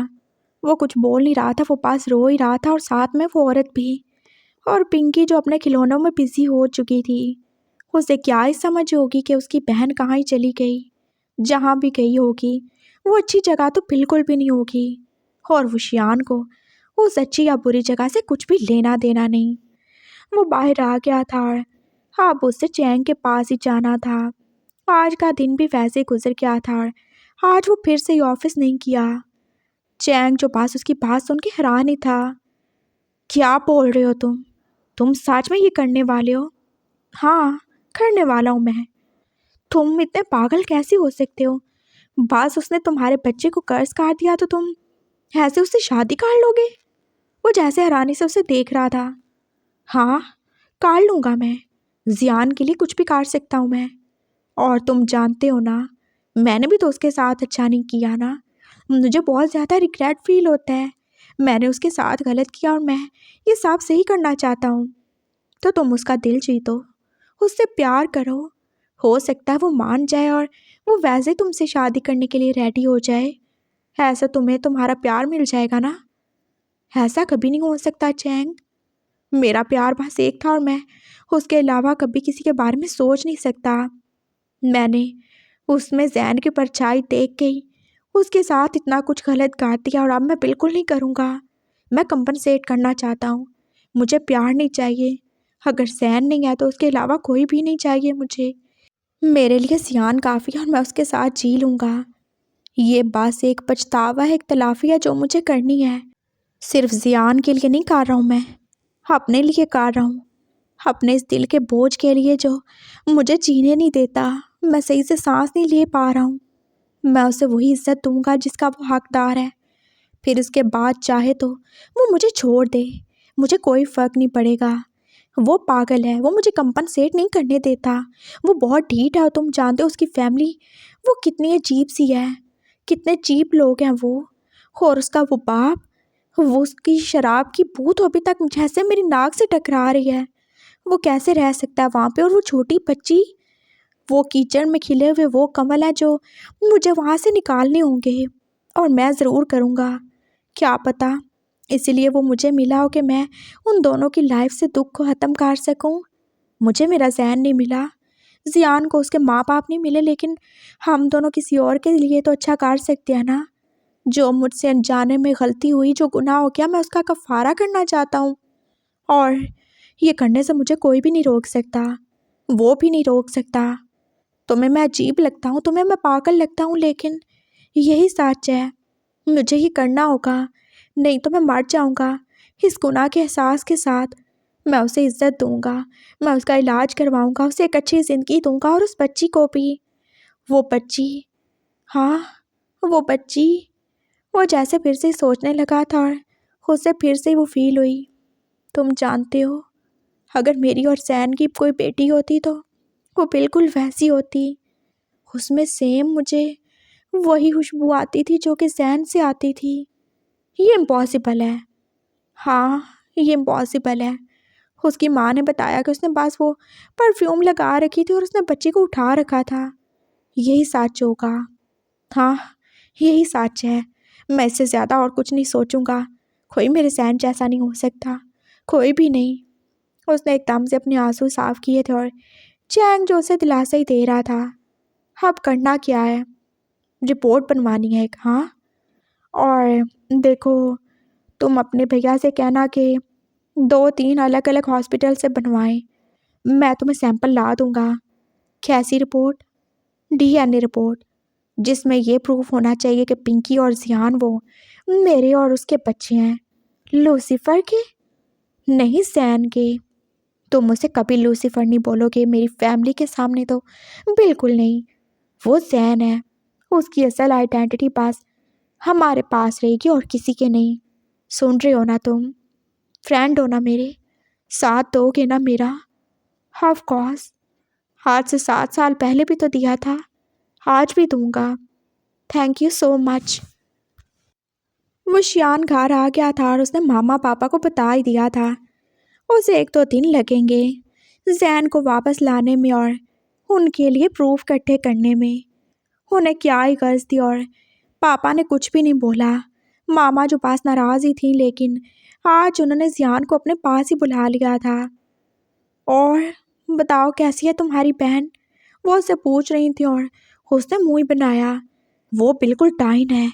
वो कुछ बोल नहीं रहा था, वो पास रो ही रहा था और साथ में वो औरत भी। और पिंकी जो अपने खिलौनों में बिजी हो चुकी थी। उसे क्या ही समझ होगी कि उसकी बहन कहाँ ही चली गई। जहाँ भी गई होगी वो अच्छी जगह तो बिल्कुल भी नहीं होगी। और वो शियान को उस अच्छी या बुरी जगह से कुछ भी लेना देना नहीं। वो बाहर आ गया था और अब उससे चैंग के पास ही जाना था। आज का दिन भी वैसे ही गुजर गया था और आज वो फिर से ही ऑफिस नहीं किया। चैंग जो पास उसकी बात सुन के हैरान ही था। क्या बोल रहे हो तुम सच में ये करने वाले हो? हाँ, करने वाला हूँ मैं। तुम इतने पागल कैसे हो सकते हो? बस उसने तुम्हारे बच्चे को कर्ज कर दिया तो तुम ऐसे उससे शादी कर लोगे? वो जैसे हैरानी से उसे देख रहा था। हाँ, कर लूँगा मैं। जियान के लिए कुछ भी कर सकता हूँ मैं। और तुम जानते हो ना, मैंने भी तो उसके साथ अच्छा नहीं किया ना। मुझे बहुत ज़्यादा रिग्रेट फील होता है। मैंने उसके साथ गलत किया और मैं ये सब सही करना चाहता हूँ। तो तुम उसका दिल जीतो, उससे प्यार करो। हो सकता है वो मान जाए और वो वैसे तुमसे शादी करने के लिए रेडी हो जाए। ऐसा तुम्हें तुम्हारा प्यार मिल जाएगा ना। ऐसा कभी नहीं हो सकता चैंग। मेरा प्यार बस एक था और मैं उसके अलावा कभी किसी के बारे में सोच नहीं सकता। मैंने उसमें जैन की परछाई देख के ही उसके साथ इतना कुछ गलत कर दिया और अब मैं बिल्कुल नहीं करूँगा। मैं कंपनसेट करना चाहता हूँ। मुझे प्यार नहीं चाहिए। अगर जैन नहीं है तो उसके अलावा कोई भी नहीं चाहिए मुझे। मेरे लिए सियान काफ़ी है और मैं उसके साथ जी लूँगा। ये बस एक पछतावा है, एक तलाफ़ी है जो मुझे करनी है। सिर्फ जियान के लिए नहीं कर रहा हूँ मैं, अपने लिए कर रहा हूँ। अपने इस दिल के बोझ के लिए जो मुझे जीने नहीं देता। मैं सही से सांस नहीं ले पा रहा हूँ। मैं उसे वही इज्जत दूंगा जिसका वो हकदार है। फिर उसके बाद चाहे तो वो मुझे छोड़ दे, मुझे कोई फ़र्क नहीं पड़ेगा। वो पागल है, वो मुझे कंपनसेट नहीं करने देता। वो बहुत ढीठ है। तुम जानते हो उसकी फैमिली वो कितनी अजीब सी है, कितने चीप लोग हैं वो। और उसका वो बाप, वो उसकी शराब की बू तो अभी तक जैसे मेरी नाक से टकरा रही है। वो कैसे रह सकता है वहाँ पे? और वो छोटी बच्ची, वो कीचड़ में खिले हुए वो कमल है जो मुझे वहाँ से निकालने होंगे, और मैं ज़रूर करूँगा। क्या पता इसीलिए वो मुझे मिला हो कि मैं उन दोनों की लाइफ से दुख को ख़त्म कर सकूँ। मुझे मेरा ज़ैन नहीं मिला, ज़ियान को उसके माँ बाप नहीं मिले, लेकिन हम दोनों किसी और के लिए तो अच्छा कर सकते हैं ना। जो मुझसे अनजाने में गलती हुई, जो गुनाह हो गया, मैं उसका कफ़ारा करना चाहता हूँ, और ये करने से मुझे कोई भी नहीं रोक सकता, वो भी नहीं रोक सकता। तुम्हें मैं अजीब लगता हूँ, तुम्हें मैं पागल लगता हूँ, लेकिन यही सच है। मुझे ही करना होगा, नहीं तो मैं मर जाऊँगा इस गुनाह के एहसास के साथ। मैं उसे इज्जत दूँगा, मैं उसका इलाज करवाऊँगा, उसे एक अच्छी ज़िंदगी दूँगा, और उस बच्ची को भी। वो बच्ची, हाँ वो बच्ची। वो जैसे फिर से सोचने लगा था, और उसे फिर से वो फील हुई। तुम जानते हो, अगर मेरी और सैन की कोई बेटी होती तो वो बिल्कुल वैसी होती। उसमें सेम मुझे वही खुशबू आती थी जो कि सैन से आती थी। ये इम्पॉसिबल है। हाँ, ये इम्पॉसिबल है। उसकी माँ ने बताया कि उसने बस वो परफ्यूम लगा रखी थी और उसने बच्ची को उठा रखा था। यही सच होगा। हाँ, यही सच है। मैं इससे ज़्यादा और कुछ नहीं सोचूंगा। कोई मेरे सैन जैसा नहीं हो सकता, कोई भी नहीं। उसने एकदम से अपने आंसू साफ किए थे, और चैंग जो उसे दिलासा ही दे रहा था। अब करना क्या है? रिपोर्ट बनवानी है एक, हाँ। और देखो, तुम अपने भैया से कहना कि 2-3 अलग अलग हॉस्पिटल से बनवाएं। मैं तुम्हें सैंपल ला दूंगा। कैसी रिपोर्ट? डीएनए रिपोर्ट, जिसमें ये प्रूफ होना चाहिए कि पिंकी और जियान वो मेरे और उसके बच्चे हैं। लूसीफर के नहीं, सैन के। तुम मुझसे कभी लूसीफर नहीं बोलोगे मेरी फैमिली के सामने, तो बिल्कुल नहीं। वो सैन है, उसकी असल आइडेंटिटी पास हमारे पास रहेगी और किसी के नहीं। सुन रहे हो ना तुम? फ्रेंड हो ना मेरे, साथ दोगे ना मेरा? ऑफ कोर्स, आज से 7 साल पहले भी तो दिया था, आज भी दूंगा। Thank you so much. वो शियान घर आ गया था और उसने मामा पापा को बता ही दिया था। उसे 1-2 दिन लगेंगे जैन को वापस लाने में और उनके लिए प्रूफ इकट्ठे करने में। उन्हें क्या ही गर्ज थी, और पापा ने कुछ भी नहीं बोला। मामा जो पास नाराज़ ही थी, लेकिन आज उन्होंने जियान को अपने पास ही बुला लिया था। और बताओ कैसी है तुम्हारी बहन? वो उससे पूछ रही थी, और उसने मुंह ही बनाया। वो बिल्कुल टाइन है,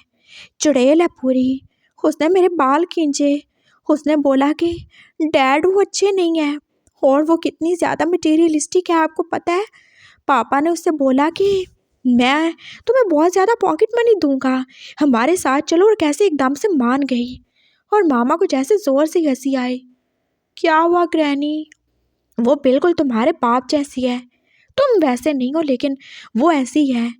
चुड़ैल है पूरी। उसने मेरे बाल खींचे। उसने बोला कि डैड वो अच्छे नहीं है, और वो कितनी ज़्यादा मटेरियलिस्टिक है आपको पता है। पापा ने उससे बोला कि मैं तुम्हें बहुत ज़्यादा पॉकेट मनी दूंगा, हमारे साथ चलो। और कैसे एकदम से मान गई, और मामा को जैसे ज़ोर से हंसी आई। क्या हुआ ग्रैनी? वो बिल्कुल तुम्हारे बाप जैसी है। तुम वैसे नहीं हो, लेकिन वो ऐसी है।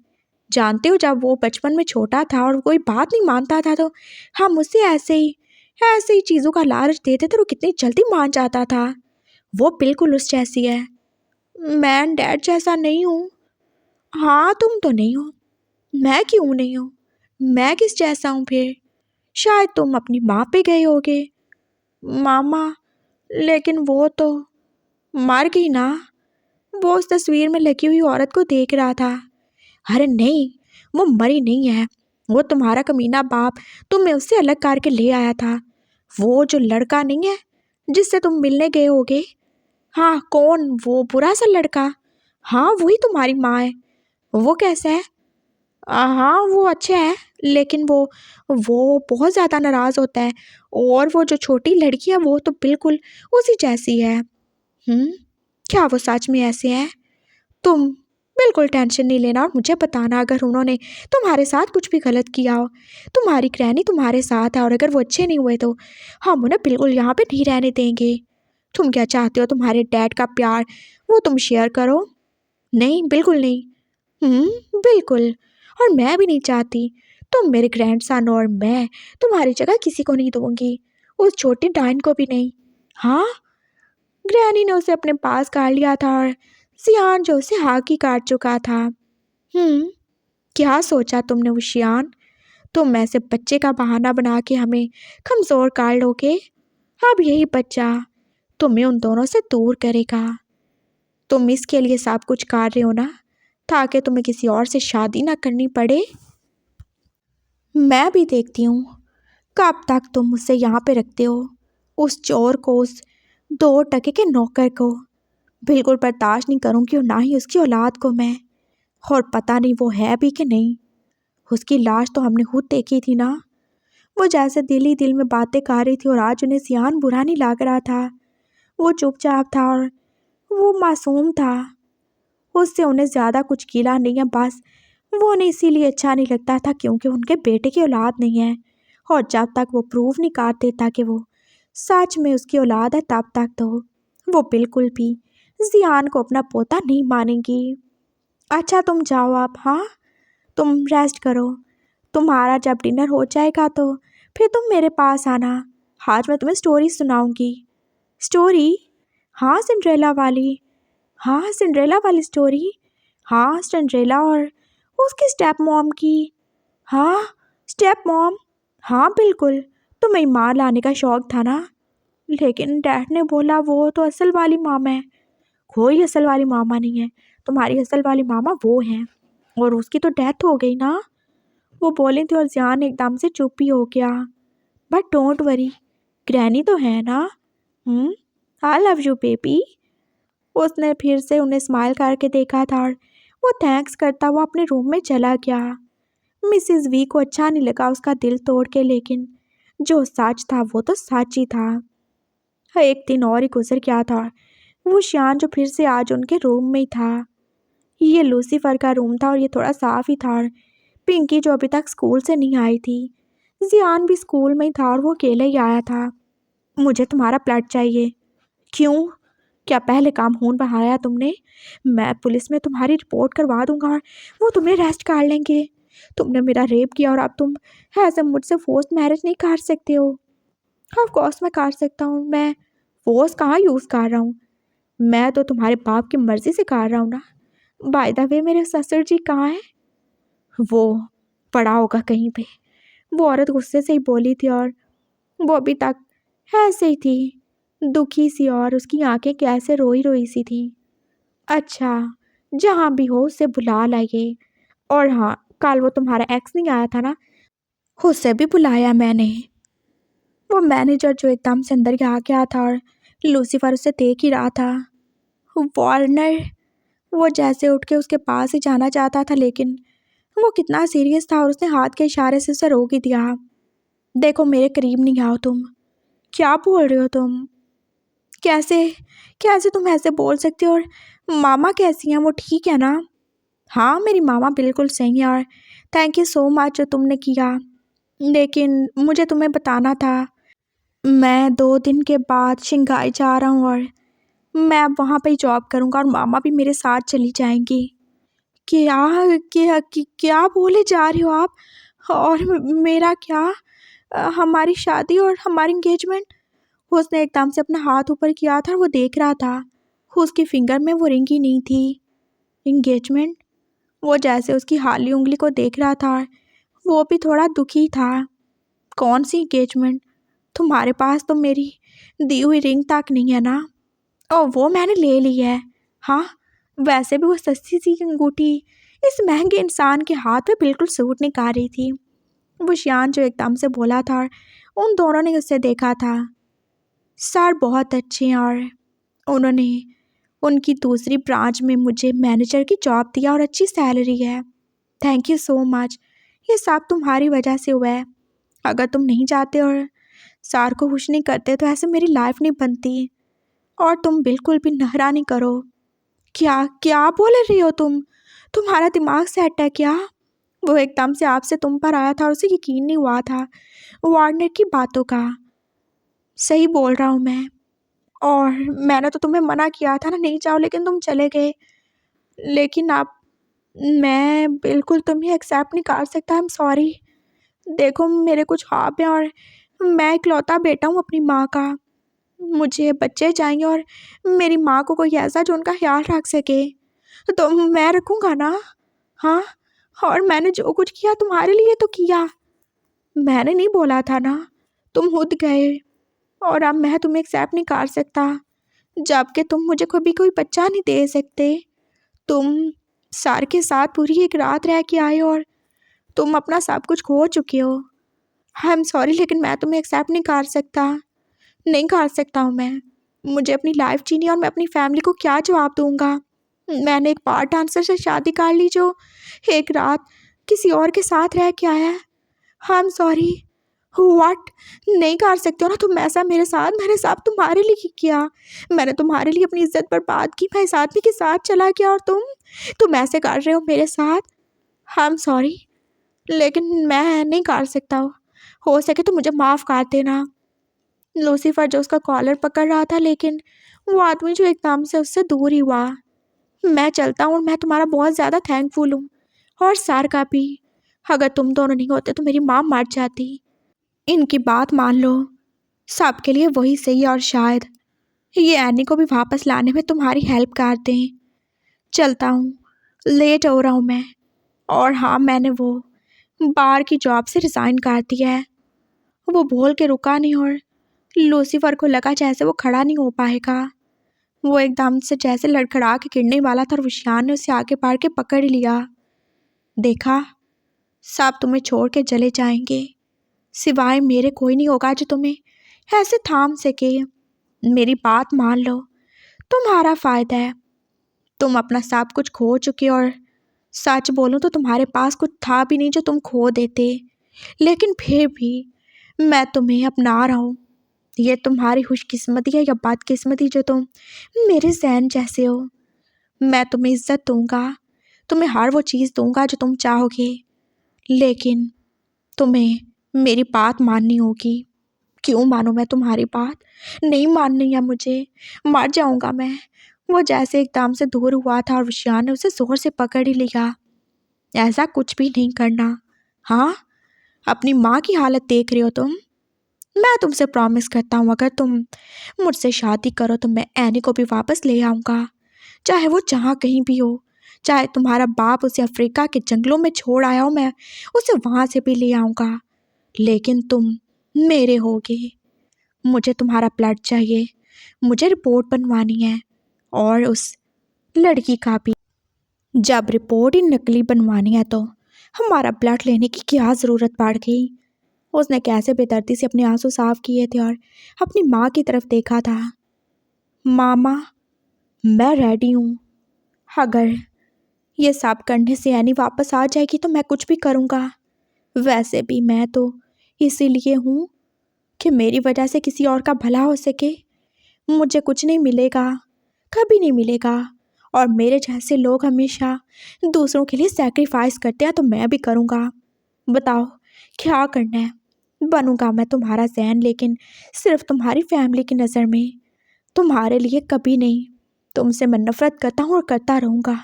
जानते हो, जब वो बचपन में छोटा था और कोई बात नहीं मानता था, तो हम उससे ऐसे ही चीज़ों का लालच देते थे, तो कितनी जल्दी मान जाता था। वो बिल्कुल उस जैसी है। मैं डैड जैसा नहीं हूँ। हाँ, तुम तो नहीं हो। मैं क्यों नहीं हूँ? मैं किस जैसा हूँ फिर? शायद तुम अपनी माँ पे गए होगे। मामा? लेकिन वो तो मर गई ना। वो उस तस्वीर में लगी हुई औरत को देख रहा था। अरे नहीं, वो मरी नहीं है। वो तुम्हारा कमीना बाप तुम्हें उससे अलग करके ले आया था। वो जो लड़का नहीं है जिससे तुम मिलने गए होगे। हाँ, कौन? वो बुरा सा लड़का। हाँ, वही तुम्हारी माँ है। वो कैसा है? हाँ, वो अच्छा है, लेकिन वो बहुत ज़्यादा नाराज़ होता है। और वो जो छोटी लड़की है वो तो बिल्कुल उसी जैसी है। क्या वो सच में ऐसे हैं? तुम बिल्कुल टेंशन नहीं लेना, और मुझे बताना अगर उन्होंने तुम्हारे साथ कुछ भी गलत किया हो। तुम्हारी ग्रैनी तुम्हारे साथ है, और अगर वो अच्छे नहीं हुए तो हम उन्हें बिल्कुल यहाँ पे नहीं रहने देंगे। तुम क्या चाहते हो? तुम्हारे डैड का प्यार वो तुम शेयर करो? नहीं, बिल्कुल नहीं। बिल्कुल। और मैं भी नहीं चाहती। तुम मेरे ग्रैंडसन, और मैं तुम्हारी जगह किसी को नहीं दूंगी, उस छोटी डाइन को भी नहीं। हाँ, ग्रैनी ने उसे अपने पास कर लिया था, और सियान जो उसे हाकी काट चुका था। क्या सोचा तुमने उशियान? तुम ऐसे बच्चे का बहाना बना के हमें कमज़ोर कर लोगे। अब यही बच्चा तुम्हें उन दोनों से दूर करेगा। तुम इसके लिए सब कुछ कर रहे हो ना, ताकि तुम्हें किसी और से शादी ना करनी पड़े। मैं भी देखती हूँ कब तक तुम मुझसे यहाँ पे रखते हो, उस चोर को, उस 2 टके के नौकर को। बिल्कुल बर्दाश्त नहीं करूँगी, और ना ही उसकी औलाद को मैं। और पता नहीं वो है भी कि नहीं। उसकी लाश तो हमने खुद देखी थी ना। वो जैसे दिल ही दिल में बातें कर रही थी, और आज उन्हें सियान बुरा नहीं लग रहा था। वो चुपचाप था और वो मासूम था। उससे उन्हें ज़्यादा कुछ गिला नहीं है, बस वो उन्हें इसीलिए अच्छा नहीं लगता था क्योंकि उनके बेटे की औलाद नहीं है। और जब तक वो प्रूव नहीं कर देता कि वो सच में उसकी औलाद है, तब तक तो वो बिल्कुल भी जियान को अपना पोता नहीं मानेंगी। अच्छा तुम जाओ आप, हाँ तुम रेस्ट करो। तुम्हारा जब डिनर हो जाएगा तो फिर तुम मेरे पास आना। आज मैं तुम्हें स्टोरी सुनाऊंगी। स्टोरी? हाँ सिंड्रेला वाली। हाँ सिंड्रेला वाली स्टोरी। हाँ सिंड्रेला और उसकी स्टेप मॉम की। हाँ स्टेप मॉम। हाँ बिल्कुल, तुम्हें माँ लाने का शौक था ना, लेकिन डैड ने बोला वो तो असल वाली मामा है। कोई असल वाली मामा नहीं है, तुम्हारी असल वाली मामा वो हैं, और उसकी तो डेथ हो गई ना। वो बोली थी और जियान एकदम से चुप ही हो गया। बट डोंट वरी, ग्रैनी तो है ना। I love you baby. उसने फिर से उन्हें स्माइल करके देखा था और वो थैंक्स करता हुआ अपने रूम में चला गया। मिसिस वी को अच्छा नहीं लगा उसका दिल तोड़ के, लेकिन जो सच था वो तो सच ही था। एक दिन और ही गुजर गया था। वो शियान जो फिर से आज उनके रूम में ही था। ये लूसीफर का रूम था और ये थोड़ा साफ ही था। और पिंकी जो अभी तक स्कूल से नहीं आई थी, जियान भी स्कूल में ही था और वो अकेले ही आया था। मुझे तुम्हारा ब्लड चाहिए। क्यों? क्या पहले काम खून बहाया तुमने? मैं पुलिस में तुम्हारी रिपोर्ट करवा दूंगा और वो तुम्हें अरेस्ट कर लेंगे। तुमने मेरा रेप किया और अब तुम ऐसे मुझसे फोर्स्ड मैरिज नहीं कर सकते हो। ऑफ कोर्स मैं कर सकता हूँ। मैं फोर्स कहाँ यूज़ कर रहा हूँ? मैं तो तुम्हारे बाप की मर्ज़ी से कर रहा हूँ ना। बाय द वे मेरे ससुर जी कहाँ हैं? वो पड़ा होगा कहीं पे। वो औरत गुस्से से ही बोली थी और वो अभी तक ऐसे ही थी, दुखी सी, और उसकी आंखें कैसे रोई रोई सी थी। अच्छा, जहाँ भी हो उसे बुला लाइए। और हाँ, कल वो तुम्हारा एक्स नहीं आया था ना, उसे भी बुलाया मैंने। वो मैनेजर जो एकदम से अंदर आ गया था और लूसीफर उसे देख ही रहा था। वार्नर। वो जैसे उठ के उसके पास ही जाना चाहता था, लेकिन वो कितना सीरियस था और उसने हाथ के इशारे से उसे रोक ही दिया। देखो मेरे करीब नहीं आओ तुम। क्या बोल रहे हो तुम? कैसे कैसे तुम ऐसे बोल सकते हो? और मामा कैसी हैं, वो ठीक है ना? हाँ मेरी मामा बिल्कुल सही है, और थैंक यू सो मच जो तुमने किया। लेकिन मुझे तुम्हें बताना था, मैं 2 दिन के बाद शंघाई जा रहा हूँ और मैं वहाँ पे जॉब करूँगा और मामा भी मेरे साथ चली जाएंगी। क्या क्या बोले जा रही हो आप? और मेरा क्या? हमारी शादी और हमारी इंगेजमेंट? उसने एकदम से अपना हाथ ऊपर किया था और वो देख रहा था, उसकी फिंगर में वो रिंग ही नहीं थी। इंगेजमेंट? वो जैसे उसकी हाली उंगली को देख रहा था, वो भी थोड़ा दुखी था। कौन सी इंगेजमेंट? तुम्हारे पास तो मेरी दी हुई रिंग तक नहीं है ना। ओ वो मैंने ले ली है। हाँ, वैसे भी वो सस्ती सी अंगूठी इस महंगे इंसान के हाथ में बिल्कुल सूट नहीं कर रही थी। वो शियान जो एकदम से बोला था और उन दोनों ने उससे देखा था। सर बहुत अच्छे हैं और उन्होंने उनकी दूसरी ब्रांच में मुझे मैनेजर की जॉब दिया और अच्छी सैलरी है। Thank you so much. ये सब तुम्हारी वजह से हुआ है। अगर तुम नहीं जाते और सर को खुश नहीं करते तो ऐसे मेरी लाइफ नहीं बनती। और तुम बिल्कुल भी नखरा नहीं करो। क्या क्या बोल रही हो तुम? तुम्हारा दिमाग सेट है क्या? वो एकदम से आपसे तुम पर आया था और उसे यकीन नहीं हुआ था वार्नर की बातों का। सही बोल रहा हूँ मैं। और मैंने तो तुम्हें मना किया था ना नहीं जाओ, लेकिन तुम चले गए। लेकिन अब मैं बिल्कुल तुम्हें एक्सेप्ट नहीं कर सकता। I am sorry. देखो मेरे कुछ ख्वाब हैं और मैं इकलौता बेटा हूँ अपनी माँ का। मुझे बच्चे चाहिए और मेरी माँ को कोई ऐसा जो उनका ख्याल रख सके, तो मैं रखूँगा ना। हाँ, और मैंने जो कुछ किया तुम्हारे लिए तो किया। मैंने नहीं बोला था ना, तुम खुद गए। और अब मैं तुम्हें एक्सेप्ट नहीं कर सकता। जबकि तुम मुझे कभी कोई बच्चा नहीं दे सकते। तुम सर के साथ पूरी एक रात रह के आए और तुम अपना सब कुछ खो चुके हो। आई एम सॉरी, लेकिन मैं तुम्हें एक्सेप्ट नहीं कर सकता। नहीं कर सकता हूँ मैं। मुझे अपनी लाइफ जीनी और मैं अपनी फैमिली को क्या जवाब दूंगा। मैंने एक पार्ट डांसर से शादी कर ली जो एक रात किसी और के साथ रह के आया है। I am sorry. व्हाट? नहीं कर सकते हो ना तुम ऐसा मेरे साथ। मैंने सब तुम्हारे लिए ही किया। मैंने तुम्हारे लिए अपनी इज्जत बर्बाद की। मैं इस आदमी के साथ चला गया और तुम ऐसे कर रहे हो मेरे साथ। आई एम सॉरी, लेकिन मैं नहीं कर सकता। हो सके तो मुझे माफ़ कर देना। लूसीफर जो उसका कॉलर पकड़ रहा था, लेकिन वो आदमी जो एकदम से उससे दूर ही हुआ। मैं चलता हूँ। मैं तुम्हारा बहुत ज़्यादा थैंकफुल हूँ, और सर का भी। अगर तुम दोनों नहीं होते तो मेरी माँ मर जाती। इनकी बात मान लो, सबके लिए वही सही है, और शायद ये एनी को भी वापस लाने में तुम्हारी हेल्प कर दें। चलता हूँ, लेट हो रहा हूँ मैं। और हाँ, मैंने वो बार की जॉब से रिज़ाइन कर दिया है। वो बोल के रुका नहीं, और लूसीफर को लगा जैसे वो खड़ा नहीं हो पाएगा। वो एकदम से जैसे लड़खड़ा के गिरने वाला था, और विशान ने उसे आगे बढ़ के पकड़ लिया। देखा, सब तुम्हें छोड़ के चले जाएंगे, सिवाय मेरे कोई नहीं होगा जो तुम्हें ऐसे थाम सके। मेरी बात मान लो, तुम्हारा फ़ायदा है। तुम अपना सब कुछ खो चुके, और सच बोलूं तो तुम्हारे पास कुछ था भी नहीं जो तुम खो देते। लेकिन फिर भी मैं तुम्हें अपना रहा हूँ। ये तुम्हारी खुशकिस्मती है या बदकिस्मती जो तुम मेरे जैन जैसे हो। मैं तुम्हें इज्जत दूंगा, तुम्हें हर वो चीज़ दूंगा जो तुम चाहोगे, लेकिन तुम्हें मेरी बात माननी होगी। क्यों मानूं मैं तुम्हारी बात? नहीं माननी है मुझे, मर जाऊंगा मैं। वो जैसे एकदम से दूर हुआ था, और विशान ने उसे जोर से पकड़ ही लिया। ऐसा कुछ भी नहीं करना। हाँ, अपनी माँ की हालत देख रहे हो तुम। मैं तुमसे प्रॉमिस करता हूँ, अगर तुम मुझसे शादी करो तो मैं एनी को भी वापस ले आऊँगा, चाहे वो जहाँ कहीं भी हो। चाहे तुम्हारा बाप उसे अफ्रीका के जंगलों में छोड़ आया हो, मैं उसे वहाँ से भी ले आऊँगा। लेकिन तुम मेरे होगे। मुझे तुम्हारा ब्लड चाहिए। मुझे रिपोर्ट बनवानी है, और उस लड़की का भी। जब रिपोर्ट ही नकली बनवानी है तो हमारा ब्लड लेने की क्या ज़रूरत पड़ गई। उसने कैसे बेदर्दी से अपने आंसू साफ किए थे और अपनी माँ की तरफ देखा था। मामा, मैं रेडी हूँ। अगर ये सब करने से एनी वापस आ जाएगी तो मैं कुछ भी करूँगा। वैसे भी मैं तो इसीलिए हूँ कि मेरी वजह से किसी और का भला हो सके। मुझे कुछ नहीं मिलेगा, कभी नहीं मिलेगा। और मेरे जैसे लोग हमेशा दूसरों के लिए सैक्रिफाइस करते हैं, तो मैं भी करूँगा। बताओ क्या करना है। बनूंगा मैं तुम्हारा जैन, लेकिन सिर्फ तुम्हारी फैमिली की नज़र में, तुम्हारे लिए कभी नहीं। तुमसे मैं नफरत करता हूँ और करता रहूँगा।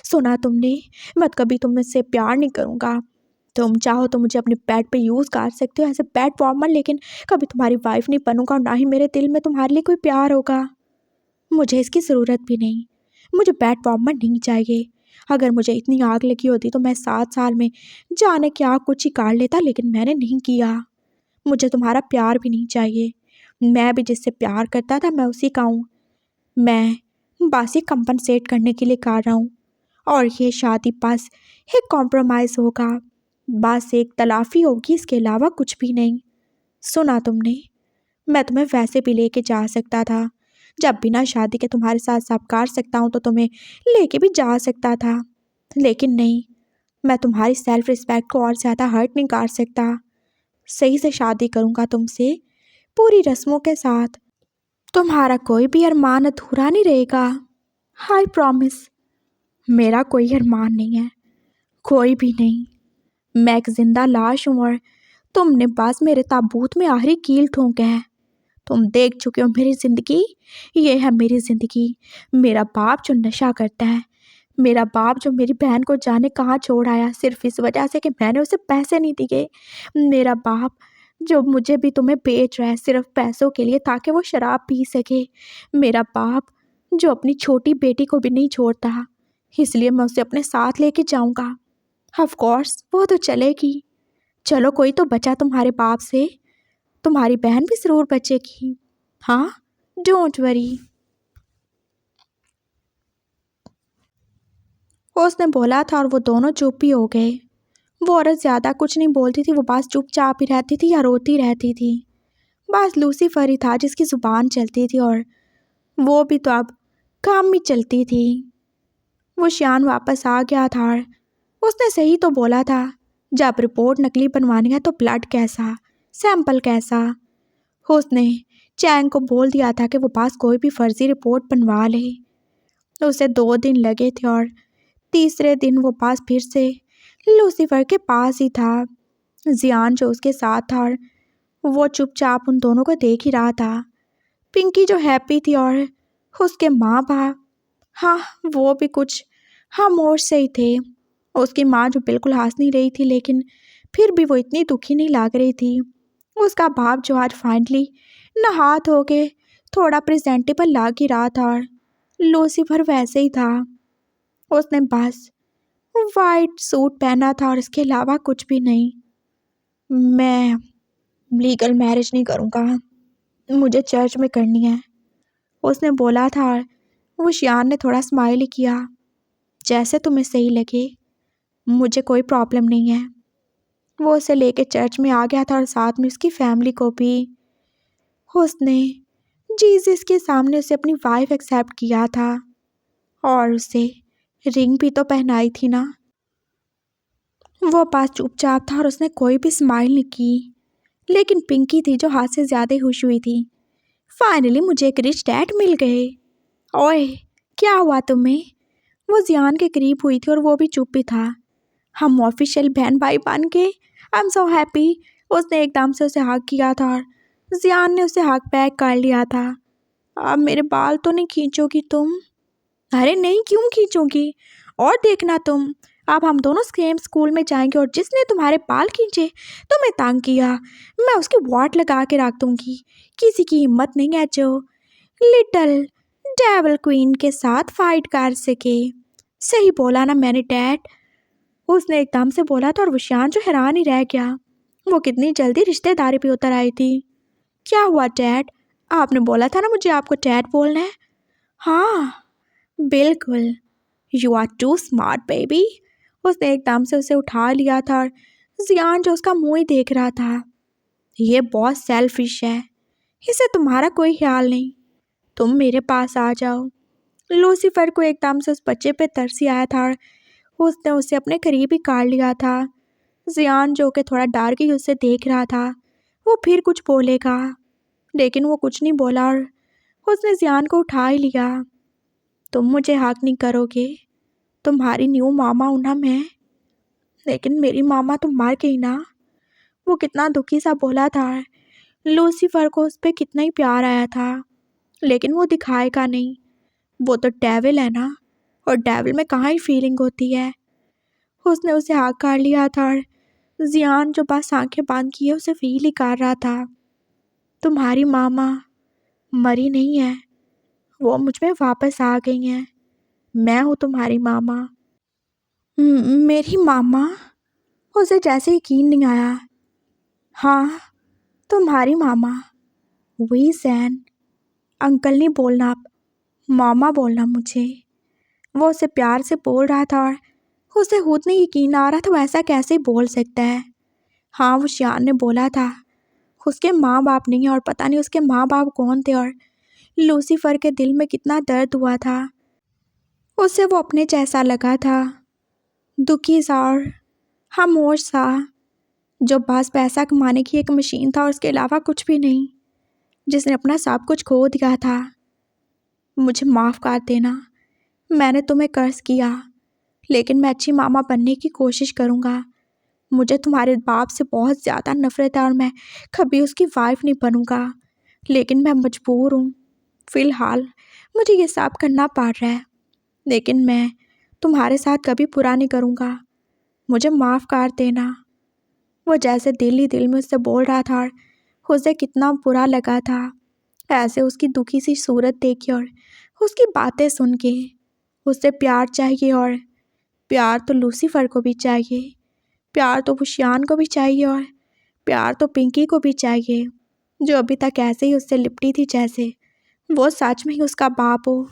सुना तुमने? मैं कभी तुमसे प्यार नहीं करूँगा। तुम चाहो तो मुझे अपने बेड पे यूज़ कर सकते हो एज ए बेड वार्मर, लेकिन कभी तुम्हारी वाइफ नहीं बनूंगा, और ना ही मेरे दिल में तुम्हारे लिए कोई प्यार होगा। मुझे इसकी ज़रूरत भी नहीं। मुझे बेड वार्मर नहीं चाहिए। अगर मुझे इतनी आग लगी होती तो मैं 7 साल में जाने क्या कुछ ही काट लेता, लेकिन मैंने नहीं किया। मुझे तुम्हारा प्यार भी नहीं चाहिए। मैं भी जिससे प्यार करता था मैं उसी का हूँ। मैं बस ये कंपनसेट करने के लिए कर रहा हूँ, और ये शादी बस एक कॉम्प्रोमाइज़ होगा, बस एक तलाफ़ी होगी, इसके अलावा कुछ भी नहीं। सुना तुमने? मैं तुम्हें वैसे भी लेके जा सकता था। जब बिना शादी के तुम्हारे साथ सब कर सकता हूँ तो तुम्हें लेके भी जा सकता था, लेकिन नहीं। मैं तुम्हारी सेल्फ रिस्पेक्ट को और ज़्यादा हर्ट नहीं कर सकता। सही से शादी करूँगा तुमसे, पूरी रस्मों के साथ। तुम्हारा कोई भी अरमान अधूरा नहीं रहेगा। I promise. मेरा कोई अरमान नहीं है, कोई भी नहीं। मैं एक जिंदा लाश हूँ, और तुमने बस मेरे ताबूत में आखिरी कील ठोंका है। तुम देख चुके हो मेरी ज़िंदगी। ये है मेरी ज़िंदगी। मेरा बाप जो नशा करता है, मेरा बाप जो मेरी बहन को जाने कहाँ छोड़ आया सिर्फ इस वजह से कि मैंने उसे पैसे नहीं दिए। मेरा बाप जो मुझे भी तुम्हें बेच रहा है सिर्फ पैसों के लिए ताकि वो शराब पी सके। मेरा बाप जो अपनी छोटी बेटी को भी नहीं छोड़ता, इसलिए मैं उसे अपने साथ लेके जाऊंगा। ऑफ कोर्स वो तो चलेगी। चलो, कोई तो बचा तुम्हारे बाप से। तुम्हारी बहन भी ज़रूर बचेगी। हाँ, डोंट वरी। उसने बोला था और वो दोनों चुप ही हो गए। वो औरत ज़्यादा कुछ नहीं बोलती थी, वो बस चुपचाप ही रहती थी या रोती रहती थी। बस लूसीफर ही था जिसकी ज़ुबान चलती थी, और वो भी तो अब काम ही चलती थी। वो शियान वापस आ गया था और उसने सही तो बोला था, जब रिपोर्ट नकली बनवानी है तो ब्लड कैसा, सैंपल कैसा। उसने चैंग को बोल दिया था कि वो पास कोई भी फर्जी रिपोर्ट बनवा ले। उसे 2 दिन लगे थे और तीसरे दिन वो पास फिर से लूसीफर के पास ही था। जियान जो उसके साथ था और वो चुपचाप उन दोनों को देख ही रहा था। पिंकी जो हैप्पी थी और उसके माँ बाप, हाँ वो भी कुछ खामोश से ही थे। उसकी माँ जो बिल्कुल हंस नहीं रही थी, लेकिन फिर भी वो इतनी दुखी नहीं लग रही थी। उसका बाप जो आज फाइनली नहा धो के थोड़ा प्रेजेंटेबल लग ही रहा था, और लूसीफर वैसे ही था। उसने बस वाइट सूट पहना था और इसके अलावा कुछ भी नहीं। मैं लीगल मैरिज नहीं करूँगा, मुझे चर्च में करनी है, उसने बोला था। और वो शियान ने थोड़ा स्माइल ही किया। जैसे तुम्हें सही लगे, मुझे कोई प्रॉब्लम नहीं है। वो उसे लेके चर्च में आ गया था और साथ में उसकी फैमिली को भी। उसने जीसस के सामने उसे अपनी वाइफ एक्सेप्ट किया था और उसे रिंग भी तो पहनाई थी ना। वो पास चुपचाप था और उसने कोई भी स्माइल नहीं की, लेकिन पिंकी थी जो हाथ से ज़्यादा खुश हुई थी। फाइनली मुझे एक रिच डैड मिल गए। ओए क्या हुआ तुम्हें? वो जियान के करीब हुई थी और वो भी चुप ही था। हम ऑफिशियल बहन भाई बन गए, आई एम सो हैप्पी। उसने एकदम से उसे हक किया था और जियान ने उसे हक बैक कर लिया था। अब मेरे बाल तो नहीं खींचोगी तुम? अरे नहीं, क्यों खींचोगी? और देखना तुम, अब हम दोनों सेम स्कूल में जाएंगे और जिसने तुम्हारे बाल खींचे, तुम्हें तंग किया, मैं उसकी वाट लगा के रख दूंगी। किसी की हिम्मत नहीं है जो लिटिल डेविल क्वीन के साथ फाइट कर सके। सही बोला ना मैंने डैड? उसने एकदम से बोला था और विशान जो हैरान ही रह गया। वो कितनी जल्दी रिश्तेदारी पे उतर आई थी। क्या हुआ डैड? आपने बोला था ना मुझे आपको डैड बोलना है। हाँ बिल्कुल, you are too smart baby. उसने एकदम से उसे उठा लिया था और जियान जो उसका मुंह ही देख रहा था। ये बहुत सेल्फिश है, इसे तुम्हारा कोई ख्याल नहीं, तुम मेरे पास आ जाओ। लूसीफर को एकदम से उस बच्चे पे तरस ही आया था और उसने उसे अपने करीब ही काट लिया था। जियान जो कि थोड़ा डर के उसे देख रहा था, वो फिर कुछ बोलेगा, लेकिन वो कुछ नहीं बोला और उसने जियान को उठा ही लिया। तुम मुझे हक नहीं करोगे, तुम्हारी न्यू मामा हूं ना मैं। लेकिन मेरी मामा तो मर गई ना। वो कितना दुखी सा बोला था। लूसीफर को उस पर कितना ही प्यार आया था, लेकिन वो दिखाएगा नहीं। वो तो डेविल है ना, और डेविल में कहाँ ही फीलिंग होती है। उसने उसे हाथ काट लिया था और जियान जो बस आंखें बांध किए उसे फील ही कर रहा था। तुम्हारी मामा मरी नहीं है, वो मुझ में वापस आ गई हैं। मैं हूँ तुम्हारी मामा। मेरी मामा? उसे जैसे यकीन नहीं आया। हाँ तुम्हारी मामा। वही सैन, अंकल नहीं बोलना आप, मामा बोलना मुझे। वो उसे प्यार से बोल रहा था और उसे खुद नहीं यकीन आ रहा था वो ऐसा कैसे बोल सकता है। हाँ वो शियान ने बोला था उसके माँ बाप नहीं है, और पता नहीं उसके माँ बाप कौन थे, और लूसीफर के दिल में कितना दर्द हुआ था। उसे वो अपने जैसा लगा था, दुखी सा और खामोश सा, जो बस पैसा कमाने की एक मशीन था और उसके अलावा कुछ भी नहीं, जिसने अपना सब कुछ खो दिया था। मुझे माफ़ कर देना, मैंने तुम्हें कर्ज किया, लेकिन मैं अच्छी मामा बनने की कोशिश करूँगा। मुझे तुम्हारे बाप से बहुत ज़्यादा नफरत है और मैं कभी उसकी वाइफ नहीं बनूँगा, लेकिन मैं मजबूर हूँ। फ़िलहाल मुझे ये सब करना पड़ रहा है, लेकिन मैं तुम्हारे साथ कभी बुरा नहीं करूँगा, मुझे माफ़ कर देना। वो जैसे दिल ही दिल में उससे बोल रहा था और उसे कितना बुरा लगा था ऐसे उसकी दुखी सी सूरत देखी और उसकी बातें सुन के। उससे प्यार चाहिए, और प्यार तो लूसीफर को भी चाहिए, प्यार तो शियान को भी चाहिए, और प्यार तो पिंकी को भी चाहिए, जो अभी तक ऐसे ही उससे लिपटी थी जैसे वो सच में ही उसका बाप हो।